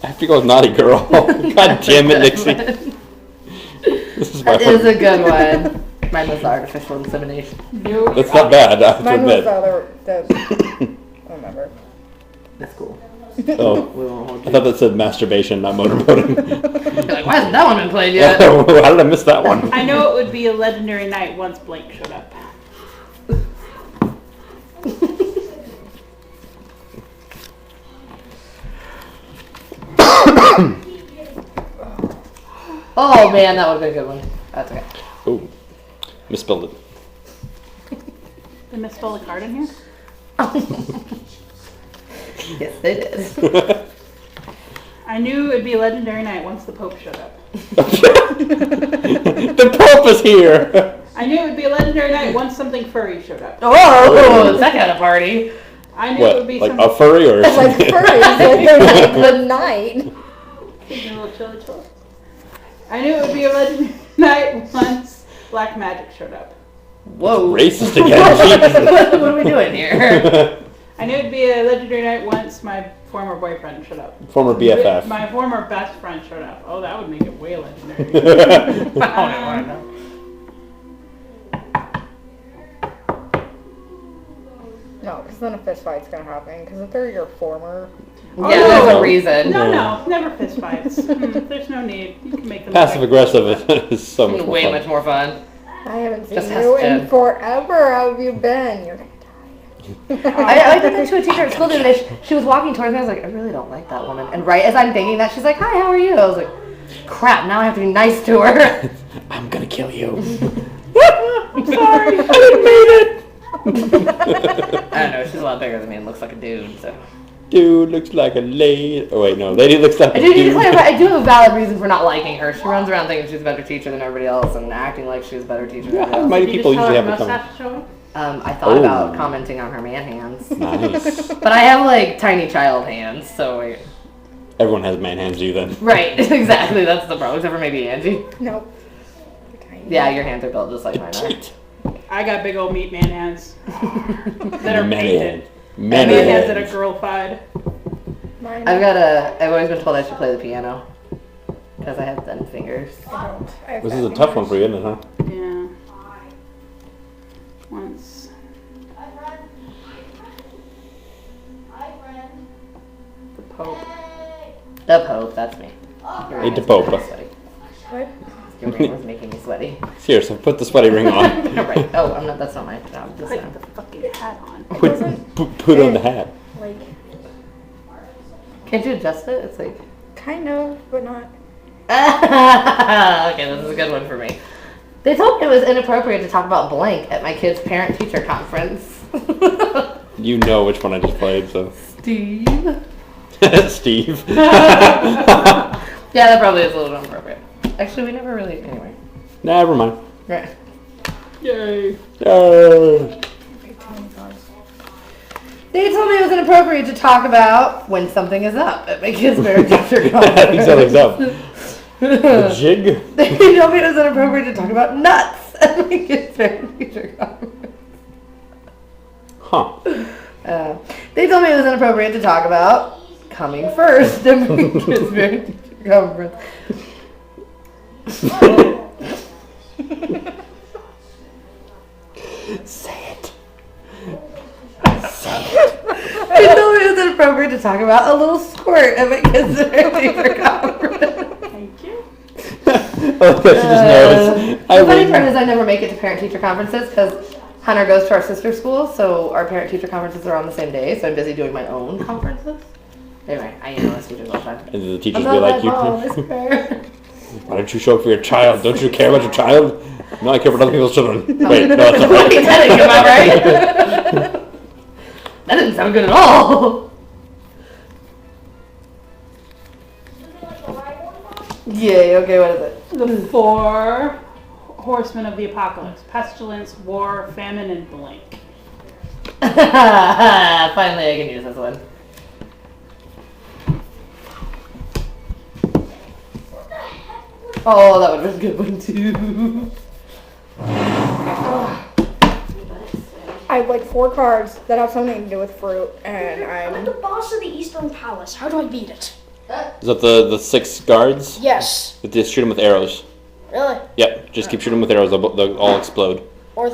I have to go with naughty girl. God damn it, Nixie. This is my That is a good one. Mine was artificial insemination. No, That's not bad, I have to Mine was the admit. other. I don't remember. That's cool. Oh, We won't hold I you. thought that said masturbation, not motorboating. You're like, why hasn't that one been played yet? How did I miss that one? I know it would be a legendary night once Blake showed up. Oh man, that would have been a good one. That's okay. Ooh, misspelled it. They misspelled a card in here? Yes, they did. I knew it'd be a legendary night once the Pope showed up. The Pope is here! I knew it would be a legendary night once something furry showed up. Whoa, it's that kind of party. I knew it would What, be like something. a furry or It's like something? furries, like they're like the night. A little chilly I knew it would be a legendary night once black magic showed up. Whoa. Racist again. What are we doing here? I knew it'd be a legendary night once my former boyfriend showed up. Former BFF. My former best friend showed up. Oh, that would make it way legendary. No, because then a fist fight's gonna happen. Because if they're your former, Yeah, there's a reason. No, never fist fights. There's no need. You can make them Passive aggressive is so much more Way fun. much more fun. I haven't seen Just has you to- in forever. How have you been? You're gonna I did that to a teacher at school the other day. She was walking towards me. I was like, I really don't like that woman. And right as I'm thinking that, she's like, hi, how are you? I was like, crap, now I have to be nice to her. I'm gonna kill you. I'm sorry. I didn't mean it. I don't know, she's a lot bigger than me and looks like a dude, so. Dude looks like a lady. Oh wait, no, lady looks like I a do need to dude. clarify, I do have a valid reason for not liking her. She runs around thinking she's a better teacher than everybody else and acting like she's a better teacher than everybody else. Many Did you people just tell usually her have it coming. mustache show? I thought about Oh. commenting on her man hands. Nice. But I have like tiny child hands, so Everyone has man hands, you then. right, exactly, that's the problem, except for maybe Angie. Nope. You're tiny. Yeah, your hands are built just like mine are. I got big old meat man hands that are Man painted. hand. Man Man hands that hands. are girl-fied. Mine. I've always been told I should play the piano. Because I have thin fingers. I don't. I have This fat is a tough one fingers. for you, isn't it, huh? Yeah. Once. The Pope. The Pope, that's me. Your Hey, ring the is Pope. making me sweaty. What? Your ring was making me sweaty. Here, so put the sweaty ring on. Right. Oh, I'm not. That's not my job. This Put time. the fucking hat on. Put on the hat. Like, Can't you adjust it? It's like. kind of, but not. Okay, this is a good one for me. They told me it was inappropriate to talk about blank at my kid's parent-teacher conference. You know which one I just played, so. Steve. Steve. Yeah, that probably is a little inappropriate. Actually, we never really. Anyway. Never mind. Right. Yay. They told me it was inappropriate to talk about when something is up at my kid's parent-teacher conference. Something's up. The jig? They told me it was inappropriate to talk about nuts at my kid's parent-teacher conference. Huh. They told me it was inappropriate to talk about coming first at my kid's parent-teacher conference. Say it. They told me it was inappropriate to talk about a little squirt at my kid's parent-teacher conference. Thank you. Oh, she just knows. The funny part is I never make it to parent-teacher conferences because Hunter goes to our sister school, so our parent-teacher conferences are on the same day, so I'm busy doing my own conferences. Anyway, I email us teachers all the time. And the teachers I'm be not like, my mom, you. I swear. Why don't you show up for your child? Don't you care about your child? No, I care about other people's children. Wait, no, that's not Wait, right. that didn't come out right. That didn't sound good at all. Yay, okay, what is it? The 4 horsemen of the apocalypse. Pestilence, war, famine, and blank. Finally, I can use this one. Oh, that would have been a good one too. I have like 4 cards that have something to do with fruit, and I'm the boss of the Eastern Palace. How do I beat it? Is that the 6 guards? Yes. Just shoot them with arrows. Really? Yep, just keep shooting with arrows. They'll all explode. Or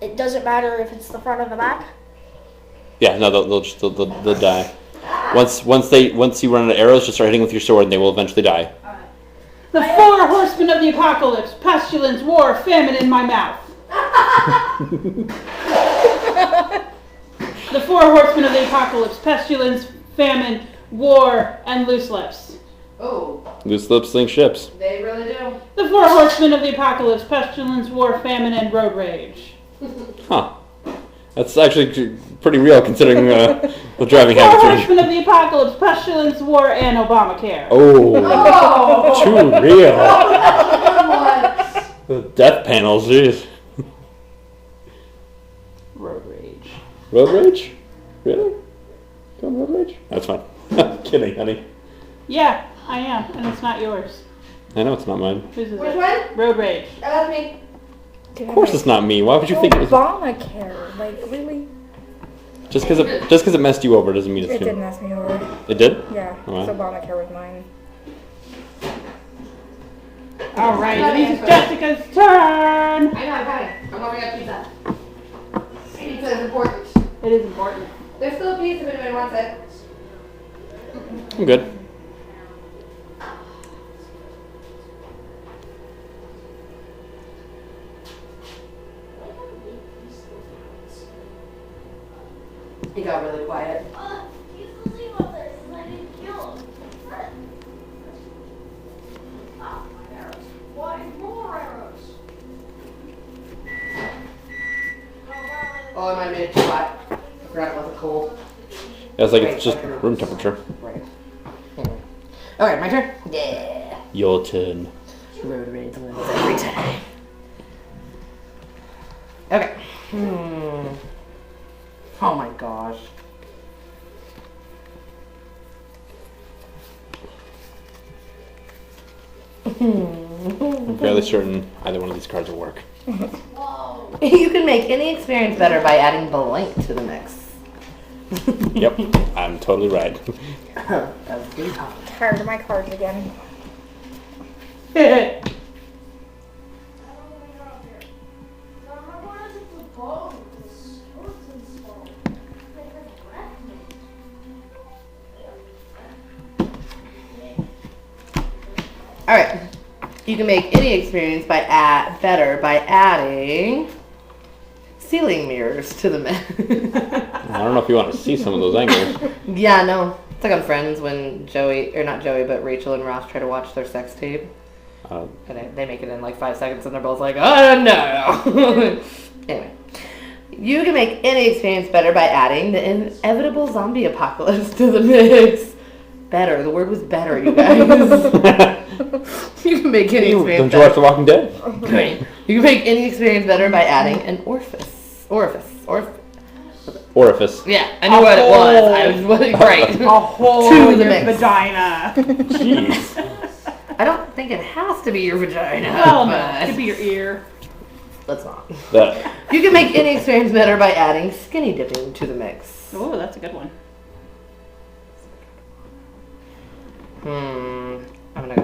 it doesn't matter if it's the front or the back? Yeah, no, they'll die. Once you run out of arrows, just start hitting with your sword, and they will eventually die. The 4 horsemen of the apocalypse. Pestilence, war, famine in my mouth. The 4 horsemen of the apocalypse. Pestilence, famine, war, and loose lips. Oh, Loose lips sink ships. they really do. The 4 horsemen of the apocalypse. Pestilence, war, famine, and road rage. Huh. That's actually pretty real considering the driving 4 habits. horsemen of the apocalypse. Pestilence, war, and Obamacare. Oh, too real. The death panels, jeez. Road rage. Road rage? Really? Going road rage? That's fine. Kidding, honey. Yeah, I am, and it's not yours. I know it's not mine. Whose is Which it? one? Road rage. That's me. Of course it's not me. Why would you think it was... Obamacare. Like, really? Just because it messed you over doesn't mean it's It you. did mess me over. It did? Yeah, Alright. so Obamacare was mine. All right, it is Jessica's turn. I know, I'm coming. I'm warming up pizza. Pizza is important. It is important. There's still a pizza if anyone wants it. I'm good. He got really quiet. He's asleep up there since I didn't kill him. Oh, my arrows. Why more arrows? Oh, it might have made it too hot. I forgot it wasn't cold. Yeah, it's like it's just room temperature. Right. Okay, my turn? Yeah. Your turn. Road rage wins every time. Okay. Oh my gosh. I'm fairly certain either one of these cards will work. You can make any experience better by adding blank to the mix. Yep, I'm totally right. That's good. Tired of my cards again. Alright. You can make any experience better by adding ceiling mirrors to the mix. I don't know if you want to see some of those angles. Yeah, no. It's like on Friends when but Rachel and Ross try to watch their sex tape. And they make it in like 5 seconds and they're both like, oh no! Anyway. You can make any experience better by adding the inevitable zombie apocalypse to the mix. Better. The word was better, you guys. You can make any experience Don't you watch The Walking Dead? better. You can make any experience better by adding an orifice. Orifice. Yeah, I knew what it was. I was right. A hole To in the your mix. vagina. Jeez. I don't think it has to be your vagina. Well, no, but it could be your ear. let's not. That. You can make any experience better by adding skinny dipping to the mix. Oh, that's a good one. I'm gonna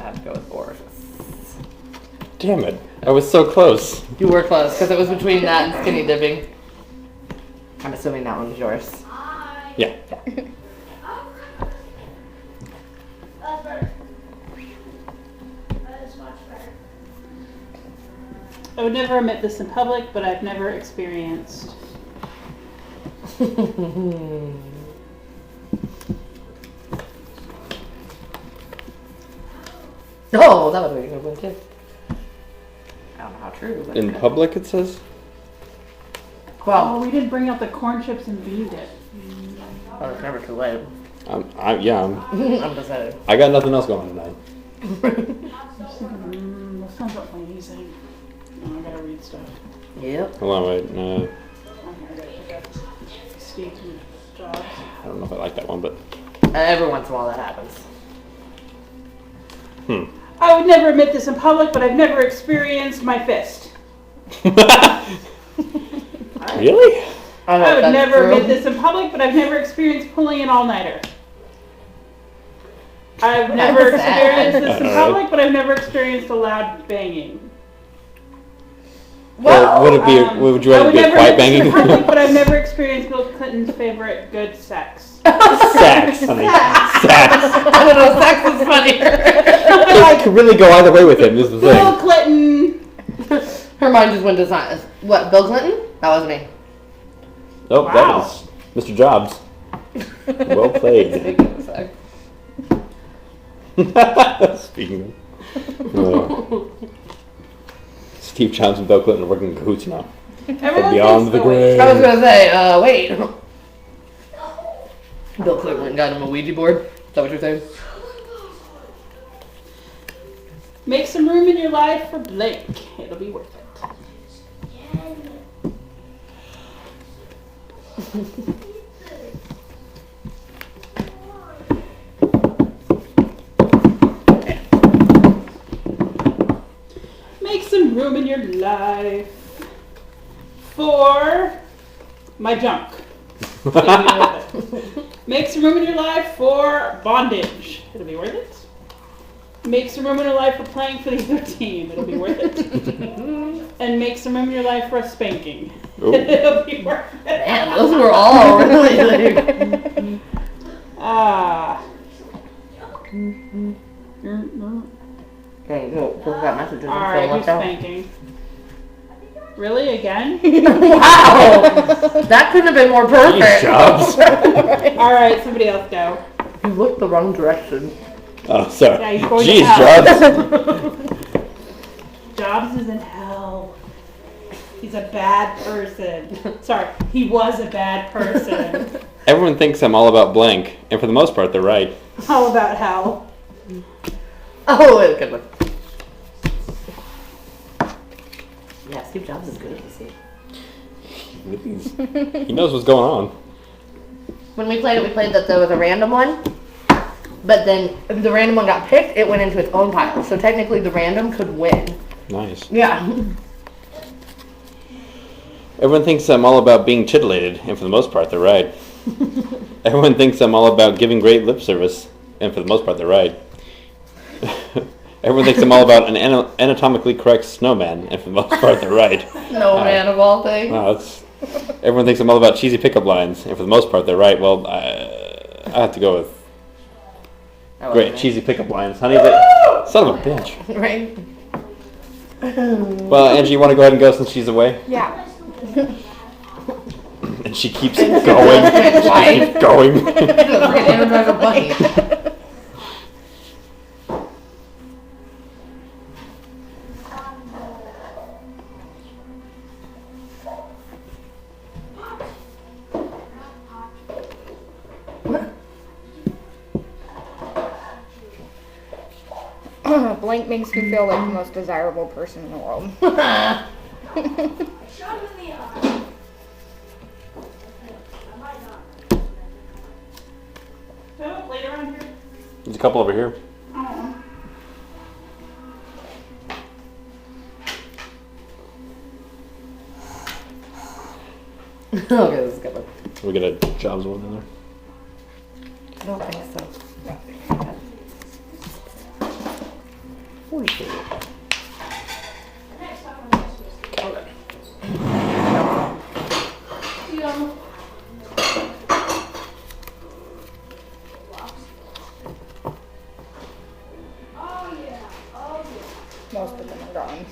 have to go with orifice. Damn it. I was so close. You were close because it was between that and skinny dipping. I'm assuming that one's yours. Yeah. That's better. That is much better. I would never admit this in public, but I've never experienced. Oh, that would be a good one too. I don't know how true. But In public, it says? Oh, well, we didn't bring out the corn chips and bean dip. it's never too late. Yeah, I'm just saying. I got nothing else going tonight. That sounds like amazing. Oh, I gotta read stuff. Yep. Hold on, wait. No, Okay, I gotta pick up Steve's jobs. I don't know if I like that one, but... Every once in a while that happens. I would never admit this in public, but I've never experienced my fist. Really? I would never admit this in public, but I've never experienced pulling an all-nighter. I've never That's sad. experienced this in public, but I've never experienced a loud banging. Well, would it be? Would you rather be a quiet banging? I would never admit this in public, but I've never experienced Bill Clinton's favorite good sex. Sex, honey. Sex. I don't know, sex is funnier. It could really go either way with him. This is the Bill thing. Her Clinton. mind just went to science. What, Bill Clinton? That was me. Oh, Wow. that was Mr. Jobs. Well played. Speaking of sex. Speaking of. Steve Jobs and Bill Clinton are working in cahoots now. Everyone Beyond the thinks grave. I was gonna say, wait. Bill Clinton went and got him a Ouija board. Is that what you're saying? Make some room in your life for Blake. It'll be worth it. Make some room room in your life for my junk. It'll be worth it. Make some room in your life for bondage. It'll be worth it. Make some room in your life for playing for the other team. It'll be worth it. And make some room in your life for a spanking. It'll be worth it. Man, those were all really like... Okay, we'll put that message. Alright, who's spanking? Really? Again? Wow! That couldn't have been more perfect. Jobs. Alright, somebody else go. You looked the wrong direction. Oh, sorry. Yeah, he's going to Jeez, hell. Jobs. Jobs is in hell. He's a bad person. Sorry, he was a bad person. Everyone thinks I'm all about blank, and for the most part, they're right. How about hell? Oh, wait, good one. Yeah, Steve Jobs is good at this game. He knows what's going on. When we played that there was a random one, but then if the random one got picked, it went into its own pile. So technically the random could win. Nice. Yeah. Everyone thinks I'm all about being titillated, and for the most part, they're right. Everyone thinks I'm all about giving great lip service, and for the most part, they're right. Everyone thinks I'm all about an anatomically correct snowman, and for the most part, they're right. Snowman of all things. No, everyone thinks I'm all about cheesy pickup lines, and for the most part, they're right. Well, I have to go with great cheesy pickup lines. Honey, son of a bitch. Right. Well, Angie, you want to go ahead and go since she's away? Yeah. And she keeps going. She keeps going. Blank makes me feel like the most desirable person in the world. There's a couple over here. Okay, this is a good one. We get a Jobs one in there. I don't think so. Okay. Most of them are gone.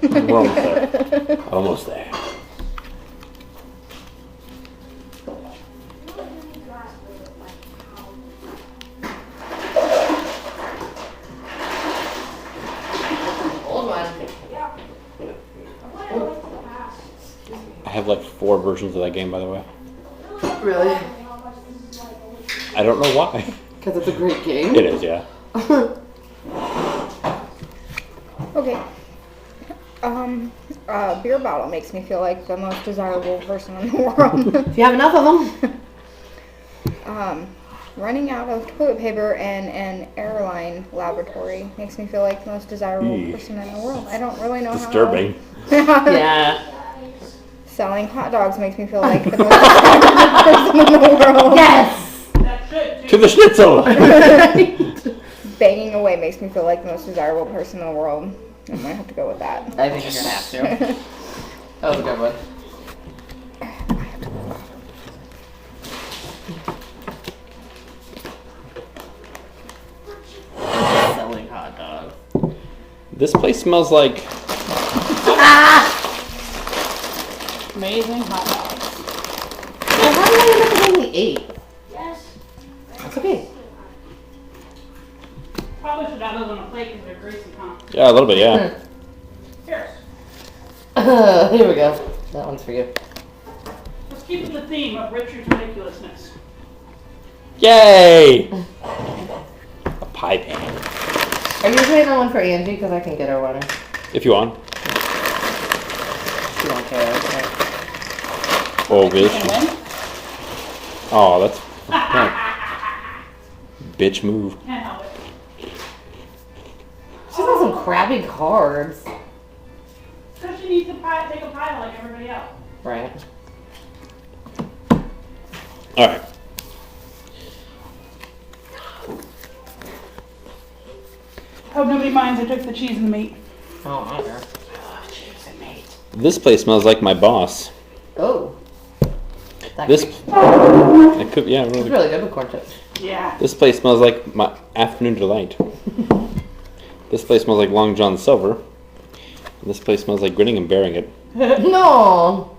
We're almost there. Almost there. I have like 4 versions of that game, by the way. Really? I don't know why. Because it's a great game? It is, yeah. Okay. Beer bottle makes me feel like the most desirable person in the world. If you have enough of them. Running out of toilet paper in an airline laboratory makes me feel like the most desirable person in the world. I don't really know Disturbing. how. Yeah. Selling hot dogs makes me feel like the most desirable person in the world. Yes! To the schnitzel! Banging away makes me feel like the most desirable person in the world. I might have to go with that. I think you're going to have to. That was a good one. Selling hot dogs. This place smells like... Amazing hot dogs. Well, how did I end up with only 8? Yes. That's okay. Probably should have those on a plate because they're greasy, huh? Yeah, a little bit, yeah. Here. Here we go. That one's for you. Let's keep with the theme of Richard's ridiculousness. Yay! A pie pan. Are you putting on one for Angie? Because I can get her one. If you want. She won't care. Okay. Oh, will she? And win? Oh, that's... Bitch move. Can't help it. She's got some crappy cards. need to take a pile like everybody else. Right. All right. Hope nobody minds I took the cheese and the meat. Oh, I don't care. Cheese and meat. This place smells like my boss. Oh. That This, creeps. it could, yeah, It's really. really good with corn chips. Yeah. This place smells like my afternoon delight. This place smells like Long John Silver. And this place smells like grinning and bearing it. No.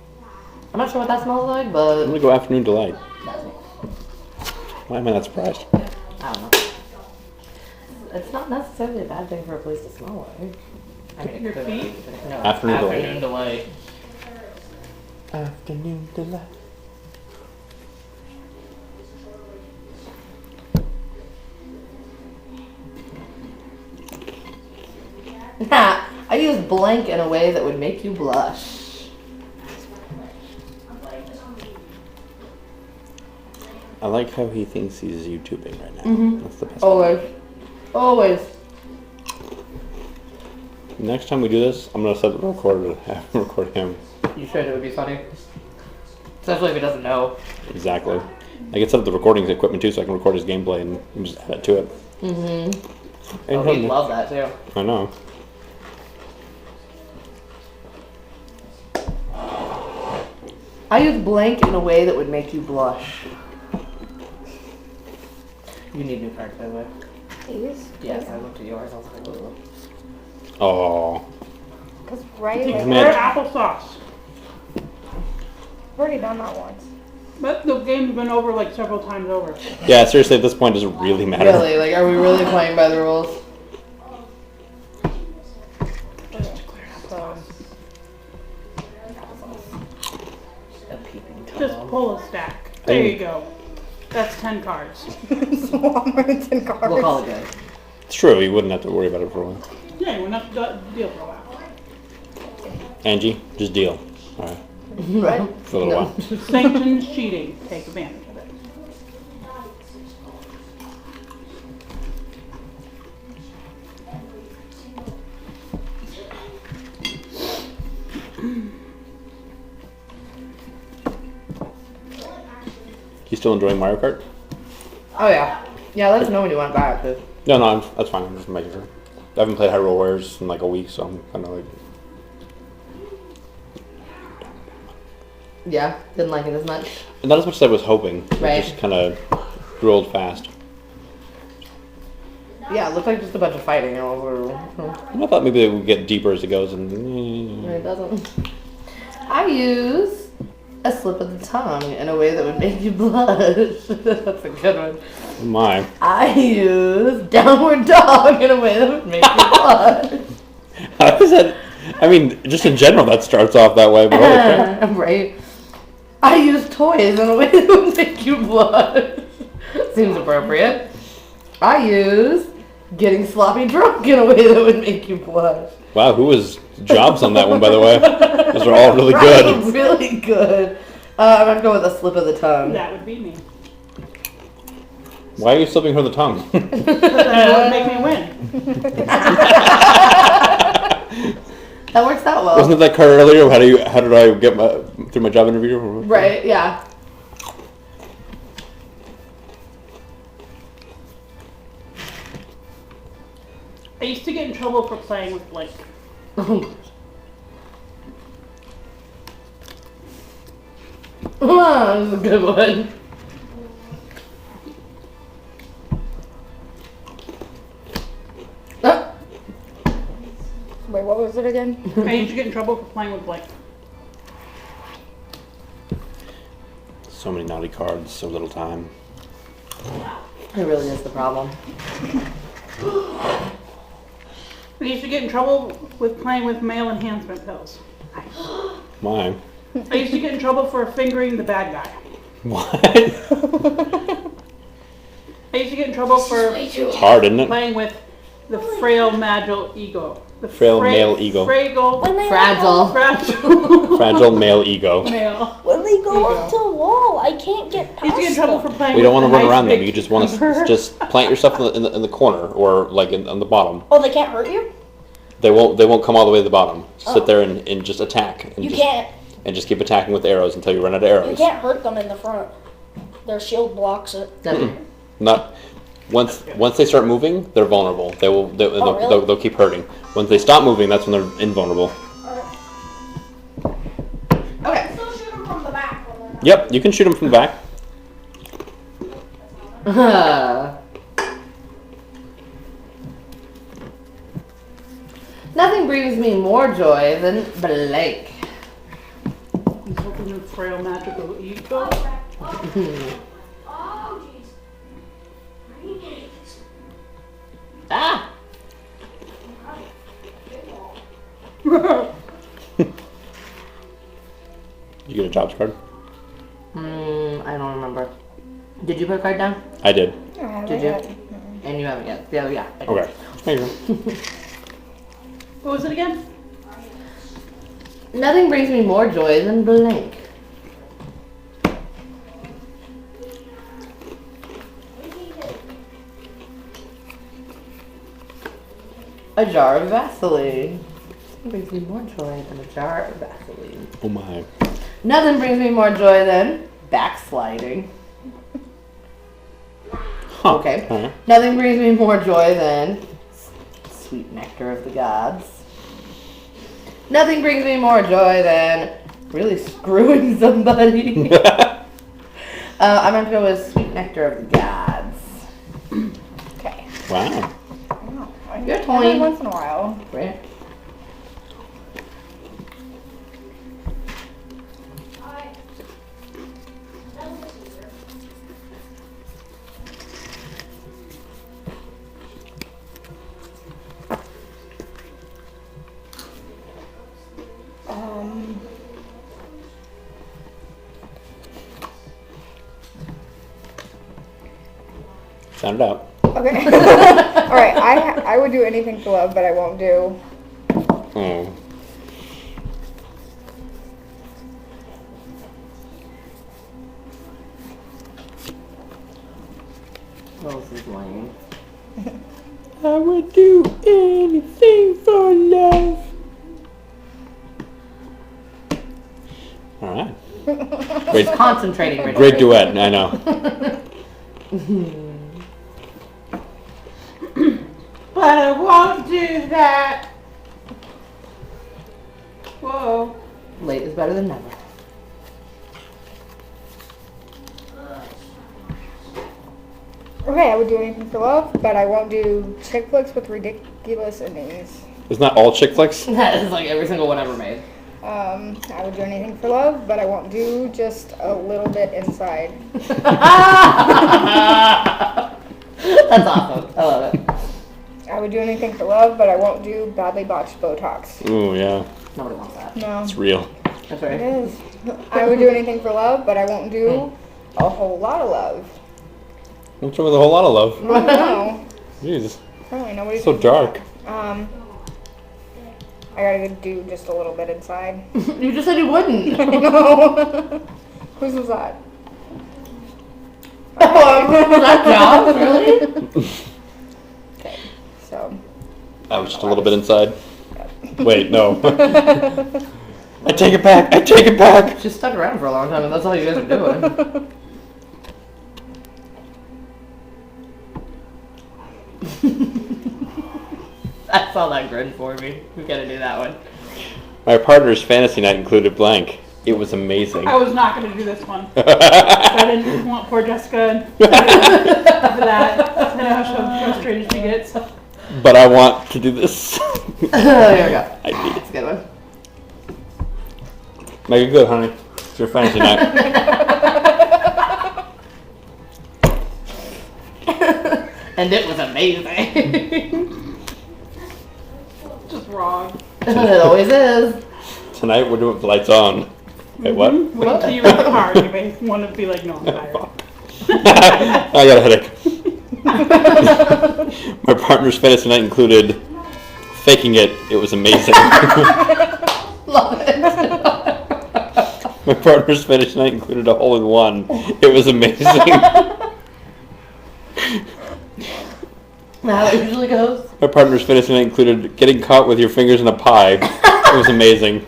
I'm not sure what that smells like, I'm but gonna go afternoon delight. that's me. Why am I not surprised? I don't know. It's not necessarily a bad thing for a place to smell like. I mean, it Your could feet? be. No, Afternoon delight. afternoon delight. Afternoon delight. I use blank in a way that would make you blush. I like how he thinks he's YouTubing right now. Mhm. That's the best. Always. Always. Next time we do this, I'm gonna set the recorder to have him record him. You sure it would be funny? Especially if he doesn't know. Exactly. I can set up the recording equipment too, so I can record his gameplay and just add it to it. Mm-hmm. And Oh, he'd love that too. I know. I use blank in a way that would make you blush. You need new cards, by the way. These? Yes, I looked at yours. I was like, ooh. Oh. Because right, Take like, Man. or I've applesauce. already done that once. But the game's been over like several times over. Yeah, seriously, at this point, does it really matter? Really? Like, are we really playing by the rules? So, A peeping Just Tom. pull a stack. There you go. That's 10 cards. so I'm going to 10 cards. We'll call it good. It's true, you wouldn't have to worry about it for a while. Yeah, we're not deal for a while. Angie, just deal. Alright. Right? For a little while. Sanctions cheating. Take advantage of it. You still enjoying Mario Kart? Oh, yeah. Yeah, let us know when you want back. Cause No, that's fine. I'm just making sure. I haven't played Hyrule Warriors in like a week, so I'm kind of like. yeah, didn't like it as much. Not as much as I was hoping. Right. It just kind of grew old fast. Yeah, it looked like just a bunch of fighting. And I thought maybe it would get deeper as it goes, and It doesn't. I use a slip of the tongue in a way that would make you blush. That's a good one. oh my. I use downward dog in a way that would make you blush. How is that? I mean, just in general, that starts off that way, but holy crap. Right. I use toys in a way that would make you blush. Seems appropriate. I use getting sloppy drunk in a way that would make you blush. Wow, who was jobs on that one, by the way? Those are all really Right, good. really good. I'm going to go with a slip of the tongue. That would be me. Why are you slipping her the tongue? That would make me win. That works out well. Wasn't it that card earlier? How did I get through my job interview? Right, yeah. I used to get in trouble for playing with Blake. That was a good one. Ah, Wait, what was it again? I used to get in trouble for playing with Blake. So many naughty cards, so little time. it really is the problem. I used to get in trouble with playing with male enhancement pills. Why? I used to get in trouble for fingering the bad guy. What? I used to get in trouble for It's hard, isn't it? playing with the frail magil ego. The Frail male ego. Fragile. Fragile. Fragile Fragile male ego. male. When they go Ego. up to the wall, I can't get I used past to get in trouble them. for playing We don't with want to run the around nice them. You big just want to number. just plant yourself in the corner or like on the bottom. Oh, they can't hurt you? They won't come all the way to the bottom. Sit there and just attack. And You just, can't. And just keep attacking with arrows until you run out of arrows. You can't hurt them in the front. Their shield blocks it. Not once they start moving, they're vulnerable. They'll really? keep hurting. Once they stop moving, that's when they're invulnerable. Okay. Still shoot them from the back. Yep, you can shoot them from the back. Nothing brings me more joy than blank. He's hoping your frail magical ego. Ah! You get a jobs card? I don't remember. Did you put a card down? I did. I haven't Did you? yet. And you haven't yet. Yeah. I did. Okay. There you go. What was it again? Nothing brings me more joy than blank. A jar of Vaseline. Nothing brings me more joy than a jar of Vaseline. Oh my. Nothing brings me more joy than backsliding. Huh. Okay. Alright. Nothing brings me more joy than sweet nectar of the gods. Nothing brings me more joy than really screwing somebody. I'm going to go with sweet nectar of the gods. Okay. Wow. You're Every toying. once in a while. Right? Sound it out. Okay. All right. I would do anything for love, but I won't do. Oh. What else is lame? I would do anything for love. Alright. Great, Concentrating, Richard. great duet, I know. But I won't do that. Whoa. Late is better than never. Okay, I would do anything for love, but I won't do chick flicks with ridiculous endings. Isn't that all chick flicks? That is like every single one ever made. I would do anything for love, but I won't do just a little bit inside. That's awesome. I love it. I would do anything for love, but I won't do badly botched Botox. Ooh, yeah. Nobody wants that. No, It's real. That's it right. is. I would do anything for love, but I won't do a whole lot of love. What's wrong with a whole lot of love? No, Jeez. apparently nobody. So dark. I gotta do just a little bit inside. You just said you wouldn't. No. Whose was that? That job, really? Okay, so. I was just a little bit inside. Wait, no. I take it back. I take it back. She stuck around for a long time, and that's all you guys are doing. I saw that grin for me. We gotta do that one. My partner's fantasy night included blank. It was amazing. I was not going to do this one. I didn't want poor Jessica for that. I know how frustrated she gets. But I want to do this. There we go. I need That's a good one. it. Make it good, honey. It's your fantasy night. And it was amazing. Just wrong. It always is. Tonight we're doing lights on. Wait, what? Wait till you read the card. You may want to be like, no, I'm tired. I got a headache. My partner's fantasy night included faking it. It was amazing. Love it. My partner's fantasy night included a hole in one. It was amazing. How it usually goes. My partner's fitness night included getting caught with your fingers in a pie. It was amazing.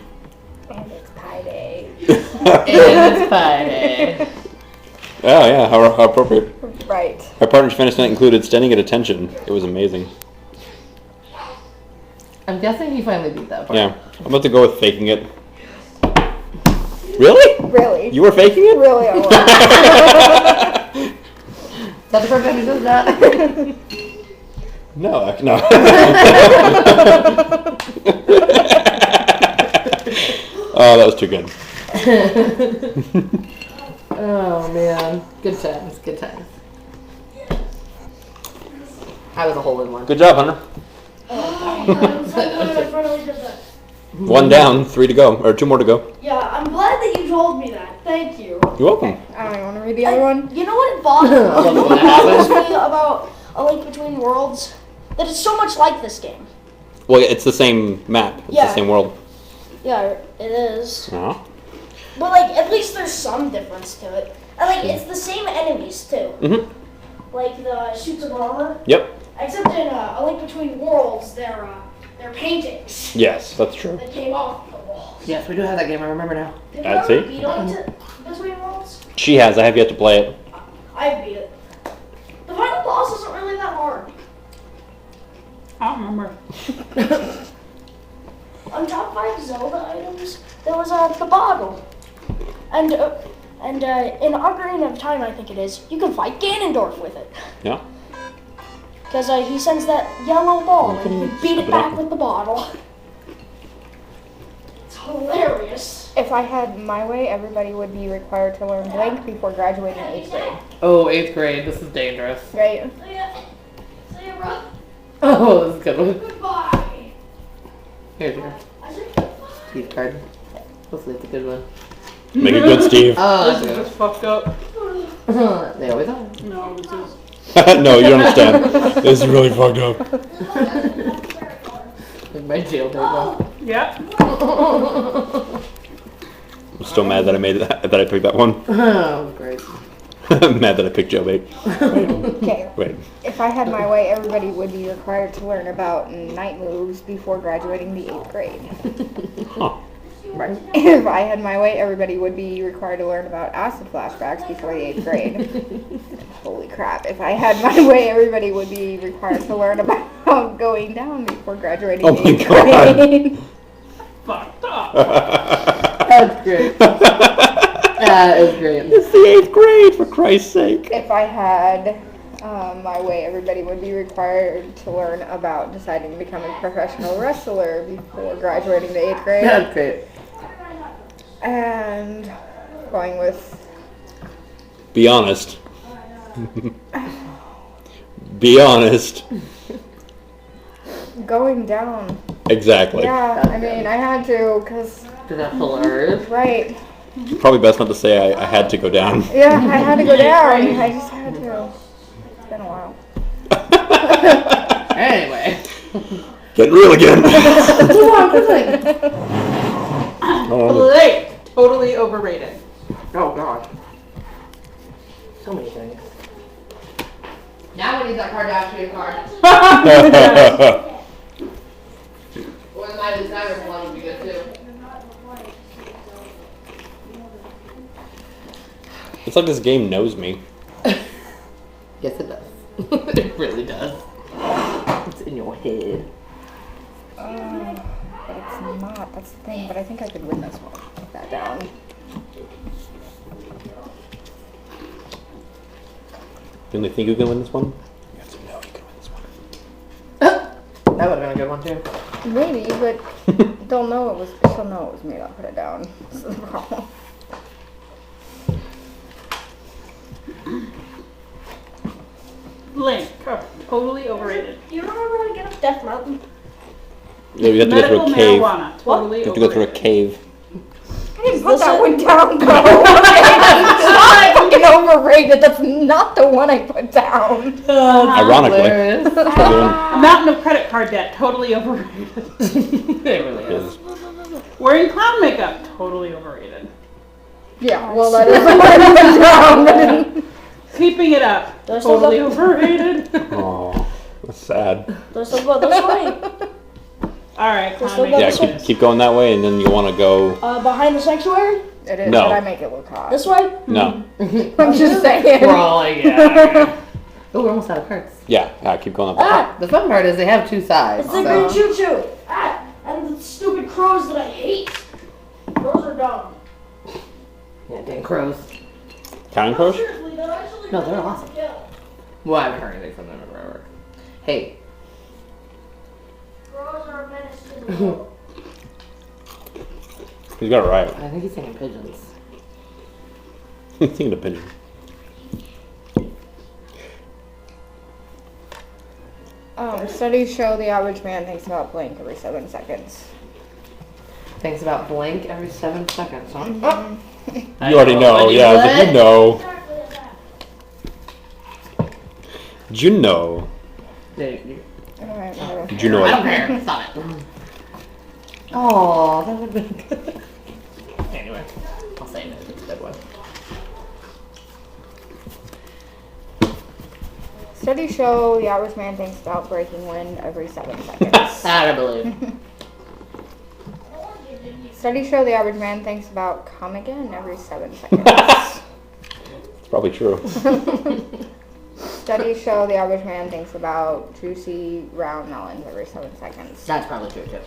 And it's pie day. It's Friday. Oh yeah, how appropriate. Right. My partner's fitness night included standing at attention. It was amazing. I'm guessing he finally beat that part. Yeah, I'm about to go with faking it. Really? Really? You were faking it? Really, I was. Is that the first time he does that? No, no. Oh, that was too good. Oh man, good times, good times. I was a hole in one. Good job, Hunter. I'm so glad I finally did that. One down, 3 to go, or 2 more to go. Yeah, I'm glad that you told me that. Thank you. You're welcome. I don't even want to read the other one. You know what it bothers me about A Link Between Worlds? That it's so much like this game. Well, it's the same map. It's the Yeah. same world. Yeah, it is. Oh. But like, at least there's some difference to it. And like, it's the same enemies too. Mm-hmm. Like the suits of armor. Yep. Except in A Link Between Worlds, they're paintings Yes, that's true. that came off the walls. Yes, we do have that game. I remember now. Did you I'd ever say. beat A Link Between Worlds? She has. I have yet to play it. I beat it. The final boss isn't really that hard. I don't remember. On top 5 Zelda items, there was the bottle. And in Ocarina of Time, I think it is, you can fight Ganondorf with it. Yeah. Because he sends that yellow ball and you beat it back with the bottle. It's hilarious. If I had my way, everybody would be required to learn blank before graduating 8th grade. Oh, 8th grade. This is dangerous. Right? See ya. See ya, bro. Oh, this is a good one. Goodbye. Here's your I said goodbye. Steve card. Hopefully it's a good one. Make it good, Steve. Oh, This is just fucked up. they always are. No, this is. No, you don't understand. This is really fucked up. Like my jail date one. Yeah. I'm still mad that I made that I picked that one. Oh, great. Mad that I picked jailbait. Okay. Wait. If I had my way, everybody would be required to learn about night moves before graduating the 8th grade. Huh. Right. If I had my way, everybody would be required to learn about acid flashbacks before the 8th grade. Holy crap. If I had my way, everybody would be required to learn about going down before graduating Oh the my 8th God. grade. Fucked up. That's great. That is great. It's the 8th grade, for Christ's sake. If I had my way, everybody would be required to learn about deciding to become a professional wrestler before graduating the 8th grade. That's great. And going with Be honest. Be honest. going down. Exactly. Yeah, I mean, I had to, because, That's hilarious. right. Probably best not to say I had to go down. Yeah, I had to go down. I just had to. It's been a while. Anyway. Getting real again. Oh, Blake. Totally overrated. Oh, God. So many things. Now we need that Kardashian card. Or the Miley Cyrus one would be good, too. It's like this game knows me. Yes, it does. It really does. It's in your head. But it's not. That's the thing. But I think I could win this one. Put that down. You only think you can win this one? You have to know you can win this one. That would have been a good one, too. Maybe, but they'll know it was. They'll know it was me. I'll put it down. This is the problem. Link. Totally overrated. You remember how to get up Death Mountain? No, you have to go Medical through a cave. marijuana. Totally You have to go through a overrated. cave. I didn't put that one down, though. It's not fucking overrated. That's not the one I put down. Ironically. Hilarious. A mountain of credit card debt. Totally overrated. It really is. Wearing clown makeup. Totally overrated. Yeah, well, that is the one I put down. Keeping it up. Do I still Totally go? overrated. Oh, that's That's sad. Let's talk about this way. All right, Let's Connor, go Yeah, this way. keep going that way, and then you want to go. Behind the sanctuary? It is, No. but I make it look hot. This way? No. I'm just saying. We're all like, yeah. Oh, we're almost out of cards. Yeah, keep going up. Ah! The fun part is they have two sides. It's the green choo-choo. Ah! And the stupid crows that I hate. Crows are dumb. Yeah, dang crows. Counting crows? Seriously, they're actually No, they're really awesome. kill. Well, I haven't heard anything from them ever. Hey. Crows are a menace to the world. He's got it right. I think he's thinking pigeons. Thinking of pigeon. Studies show the average man thinks about blank every 7 seconds. Thinks about blank every 7 seconds, huh? Mhm. Oh. You already know. Yeah, I was like, you know. Exactly like that. Did you know? Alright, whatever. Did you know? I don't care. Stop it. Oh, that would have been good. Anyway, I'll save it. It's a good one. Studies show the average man thinks about breaking wind every 7 seconds. That I believe. Studies show the average man thinks about come again every 7 seconds. It's probably true. Studies show the average man thinks about juicy round melons every 7 seconds. That's probably true too.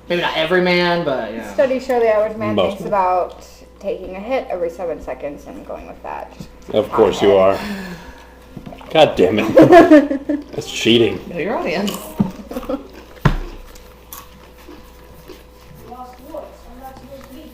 Maybe not every man, but yeah. Studies show the average man Most. thinks about taking a hit every 7 seconds and going with that. Of course you are. God damn it. That's cheating. Know your audience. Lost voice. I'm not supposed to be.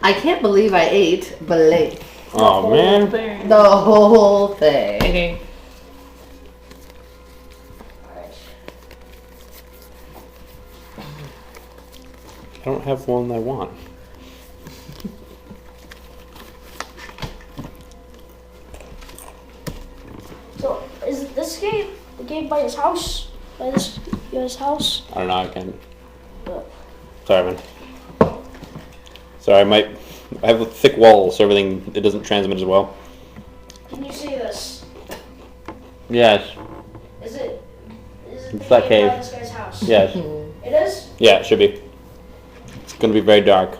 I can't believe I ate blank. Oh man. Thing. The whole thing. I don't have one I want. So, is this game the game by his house? By this guy's house? I don't know. I can't. Yeah. Sorry, man. Sorry, I have a thick wall, so everything it doesn't transmit as well. Can you see this? Yes. Is it the It's that game by cave. this guy's house? Yes. It is? Yeah, it should be. It's gonna be very dark.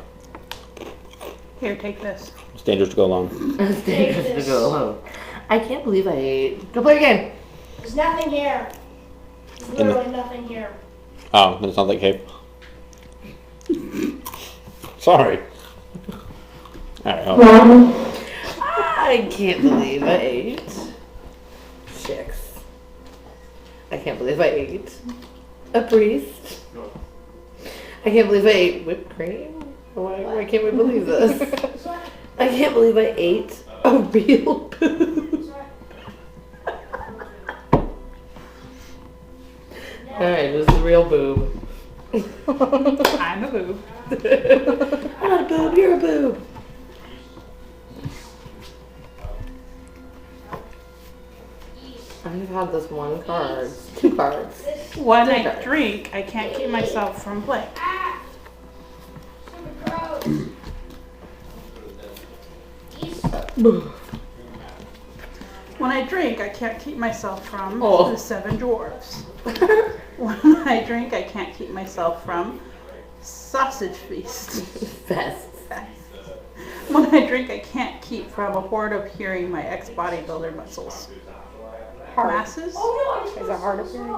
Here, take this. It's dangerous to go alone. It's dangerous to go alone. I can't believe I ate. Go play a game. There's nothing here. There's In the- literally nothing here. Oh, that's not that cave. Sorry. Alright, I can't believe I ate. Chicks. I can't believe I ate a priest. I can't believe I ate whipped cream. Why can't we believe this? I can't believe I ate a real boob. Alright, this is a real boob. I'm a boob. I'm not a boob, you're a boob. I've had this one card. 2 cards. When I drink, I can't keep myself from blank. When I drink, I can't keep myself from Oh. the 7 dwarfs. When I drink, I can't keep myself from sausage feast. Best. When I drink, I can't keep from a horde of hearing my ex-bodybuilder muscles. Masses? Is it hard of hearing?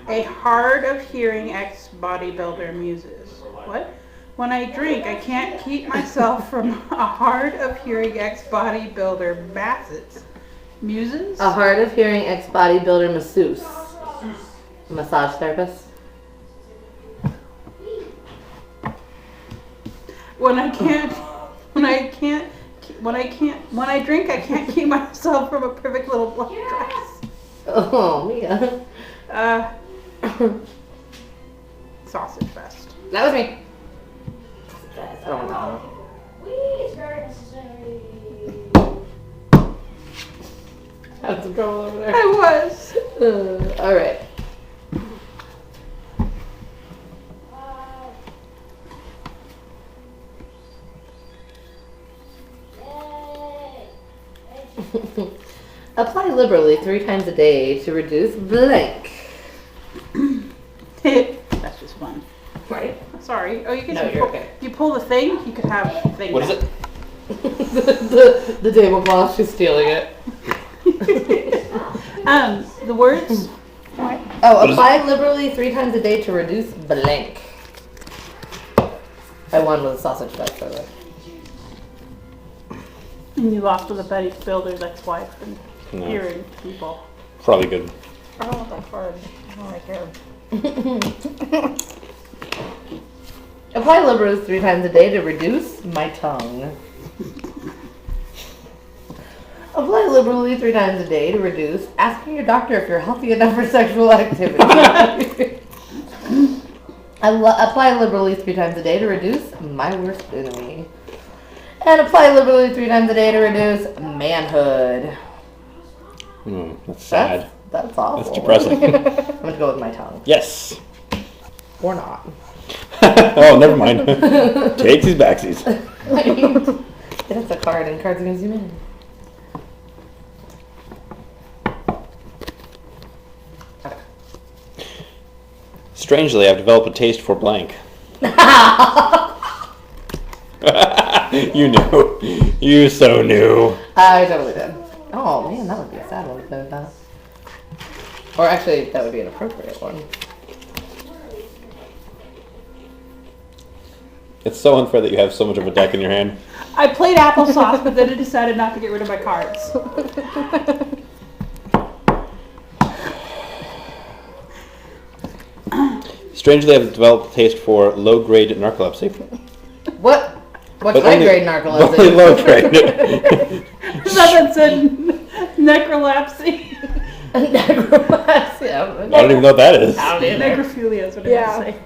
A hard of hearing ex-bodybuilder muses. What? When I drink, I can't keep myself from a hard of hearing ex-bodybuilder masses. Muses? A hard of hearing ex-bodybuilder masseuse. Massage therapist. When I drink, I can't keep myself from a perfect little black dress. Oh, Mia. Sausage fest. That was me. I don't know. It's very necessary. Had some trouble over there. I was. Alright. Apply liberally 3 times a day to reduce blank. That's just fun. Right. Sorry. Oh, you can No, you're okay. You pull the thing, you could have thing. What is it? the tablecloth, she's stealing it. The words. What? Oh, apply liberally 3 times a day to reduce blank. I won with a sausage fest, by the way. And you lost with a Betty Builder's ex-wife and No. hearing people. Probably good. I don't want that card. I don't like care. Apply liberally 3 times a day to reduce my tongue. Apply liberally 3 times a day to reduce asking your doctor if you're healthy enough for sexual activity. Apply liberally 3 times a day to reduce my worst enemy. And apply liberally 3 times a day to reduce manhood. That's sad. That's awful. That's depressing. I'm going to go with my tongue. Yes. Or not. Oh, never mind. Take these backsies. That's a card in Cards Against Humanity. Strangely, I've developed a taste for blank. You knew. You so knew. I totally did. Oh man, that would be a sad one to play with that. Or actually, that would be an appropriate one. It's so unfair that you have so much of a deck in your hand. I played applesauce, but then I decided not to get rid of my cards. Strangely, I've developed a taste for low-grade narcolepsy. What? What's But high only- grade narcolepsy? Only low-grade. Someone said necrolepsy. Necrolepsy. I don't even know what that is. I don't either. Necrophilia is what Yeah. I meant to say.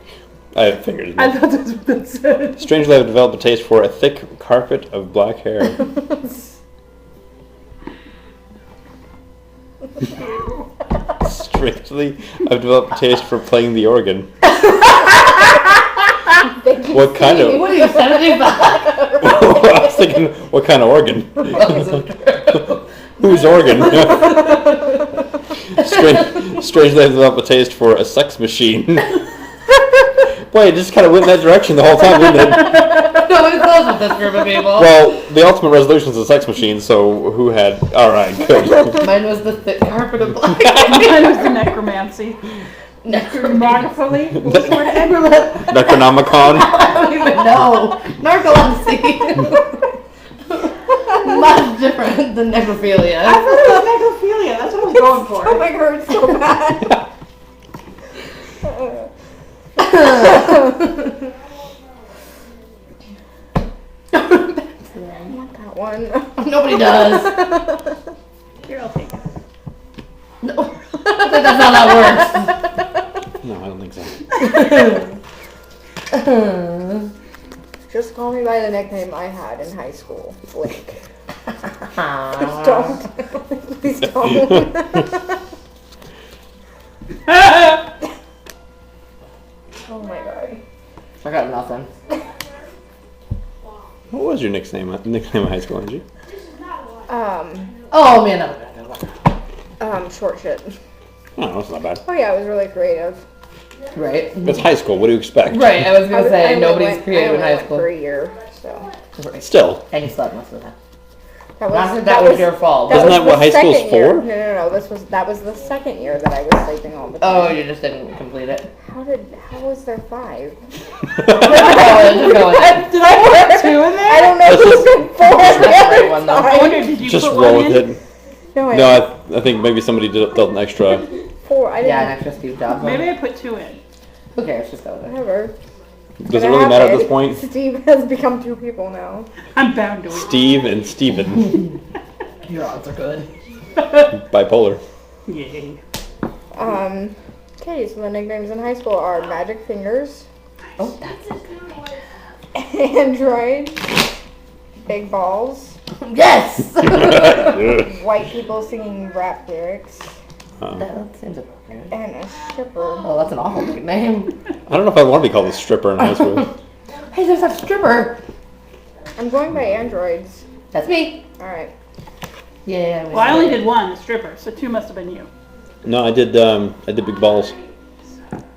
I figured. I thought that's what that said. Strangely, I've developed a taste for a thick carpet of black hair. Strangely, I've developed a taste for playing the organ. What kind of? What are you, 75? I was thinking, what kind of organ? Whose organ? Strangely, I've developed a taste for a sex machine. Boy, it just kind of went in that direction the whole time, didn't it? Nobody close with this group of people. Well, the ultimate resolution is a sex machine, so who had... Alright, good. Mine was the thick carpet of black. Mine was the necromancy. Necromancy. Necromancy? What was the word? Necronomicon. I don't even know. Narcolepsy. Much different than necrophilia. I thought it was necrophilia. That's what I was going for. Oh my god, it's so bad. I want that one. Nobody does. Here, I'll take it. No. I think that's how that works. No, I don't think so. Just call me by the nickname I had in high school, Blink. Please Don't. Please don't. Oh my god. I got nothing. What was your nickname in high school, Angie? Oh man, that was bad. Short shit. Oh, that's not bad. Oh yeah, it was really creative. Right. It's high school. What do you expect? Right, I was gonna say I nobody's went- creative in I high went school. for a year, so. Right. Still. And you slept most of the time. That Not that was your fault. Isn't was that what the high school's second year. for? No. That was the second year that I was sleeping all the time. Oh, you just didn't complete it. How was there 5? Just go with it. Did I put 2 in there? I don't know That's who just- said 4 That's the a great other one, though. I time. wonder, did you Just put roll one with in? it. No, No, I think maybe somebody dealt an extra. 4. I Yeah, an didn't. extra Steve Jobs. Maybe I put 2 in. Who cares? Just go with it. Whatever. Does it really matter at this point? Steve has become 2 people now. I'm bound to it. Steve and Steven. Your odds are good. Bipolar. Yay. Okay, so the nicknames in high school are Magic Fingers, Oh, that's it. Android, Big Balls, Yes! White People Singing Rap Lyrics, That seems appropriate. and a stripper. Oh, that's an awful big name. I don't know if I want to be called a stripper in high school. Hey, there's a stripper. I'm going by androids. That's me. Alright. Yeah. Well, I only did one, the stripper, so 2 must have been you. No, I did big balls.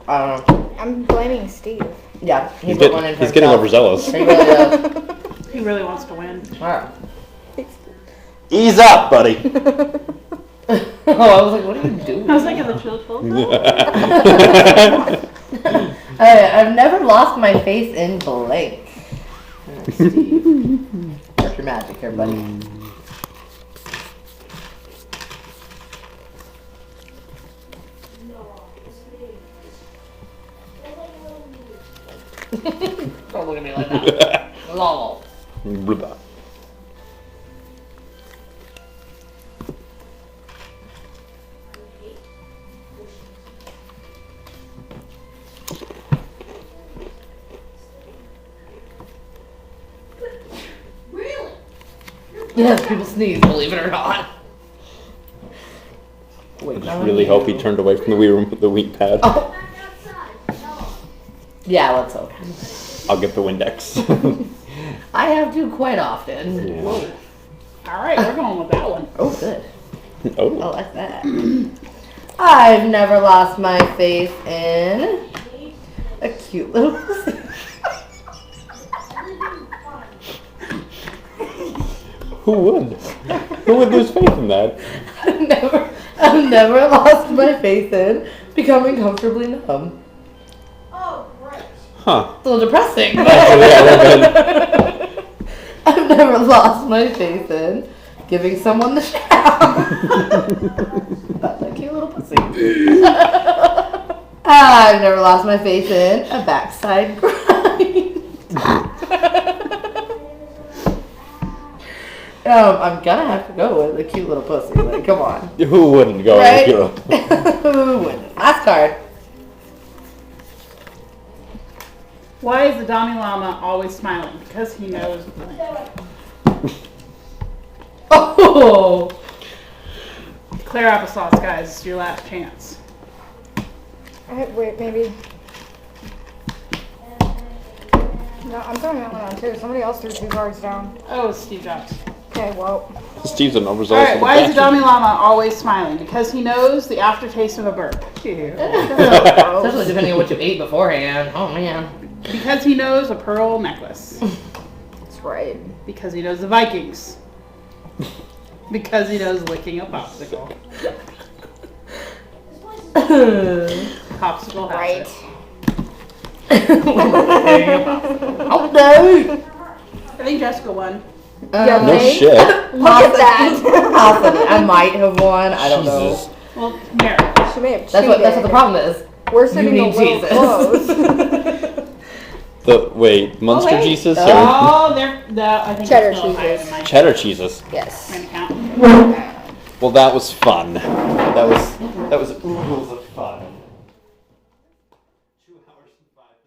I don't know. I'm blaming Steve. Yeah, He's put one in for getting himself. overzealous. He really does. He really wants to win. Alright. Ease up, buddy. Oh, I was like, what are you doing? I was thinking the chill. I've never lost my face in blank. Steve. Work your magic here, buddy. Don't look at me like that. Lol. Blah. Yes, people sneeze, believe it or not. I just really hope he turned away from the Wii room with the Wii pad. Oh. Yeah, let's hope. I'll get the Windex. I have to quite often. Yeah. All right, we're going with that one. Oh, good. I Oh. like that. I've never lost my faith in a cute little pussy. Who would? Who would lose faith in that? I've never lost my faith in becoming comfortably numb. Huh. It's a little depressing. Actually, yeah, a little bit. I've never lost my faith in giving someone the shaft. That's a cute little pussy. I've never lost my faith in a backside grind. I'm gonna have to go with a cute little pussy. Like, come on. Who wouldn't go Right? with Europe? Who wouldn't? Last card. Why is the Dalai Lama always smiling? Because he knows. Oh! Clear applesauce, guys. It's your last chance. Wait, maybe. No, I'm throwing that one on too. Somebody else threw 2 cards down. Oh, it's Steve Jobs. Okay, well. Steve's an All overzealous. right, why is the Dalai Lama always smiling? Because he knows the aftertaste of a burp. Especially depending on what you ate beforehand. Oh, man. Because he knows a pearl necklace. That's right. Because he knows the Vikings. Because he knows licking a popsicle. Popsicle has Right. it. Oh, no! I think Jessica won. Yeah, No May? shit. Look at that. Possibly. I might have won. I don't know. Jesus. Well, here. She may have That's what the problem is. We're sitting You a need little Jesus. close. Wait, Munster wait. Jesus or Oh, I think Cheddar it's still higher cheeses. than mine. cheddar Jesus? Yes. I'm gonna count. Well, that was fun. That was oodles of fun. 2 hours and 5 minutes.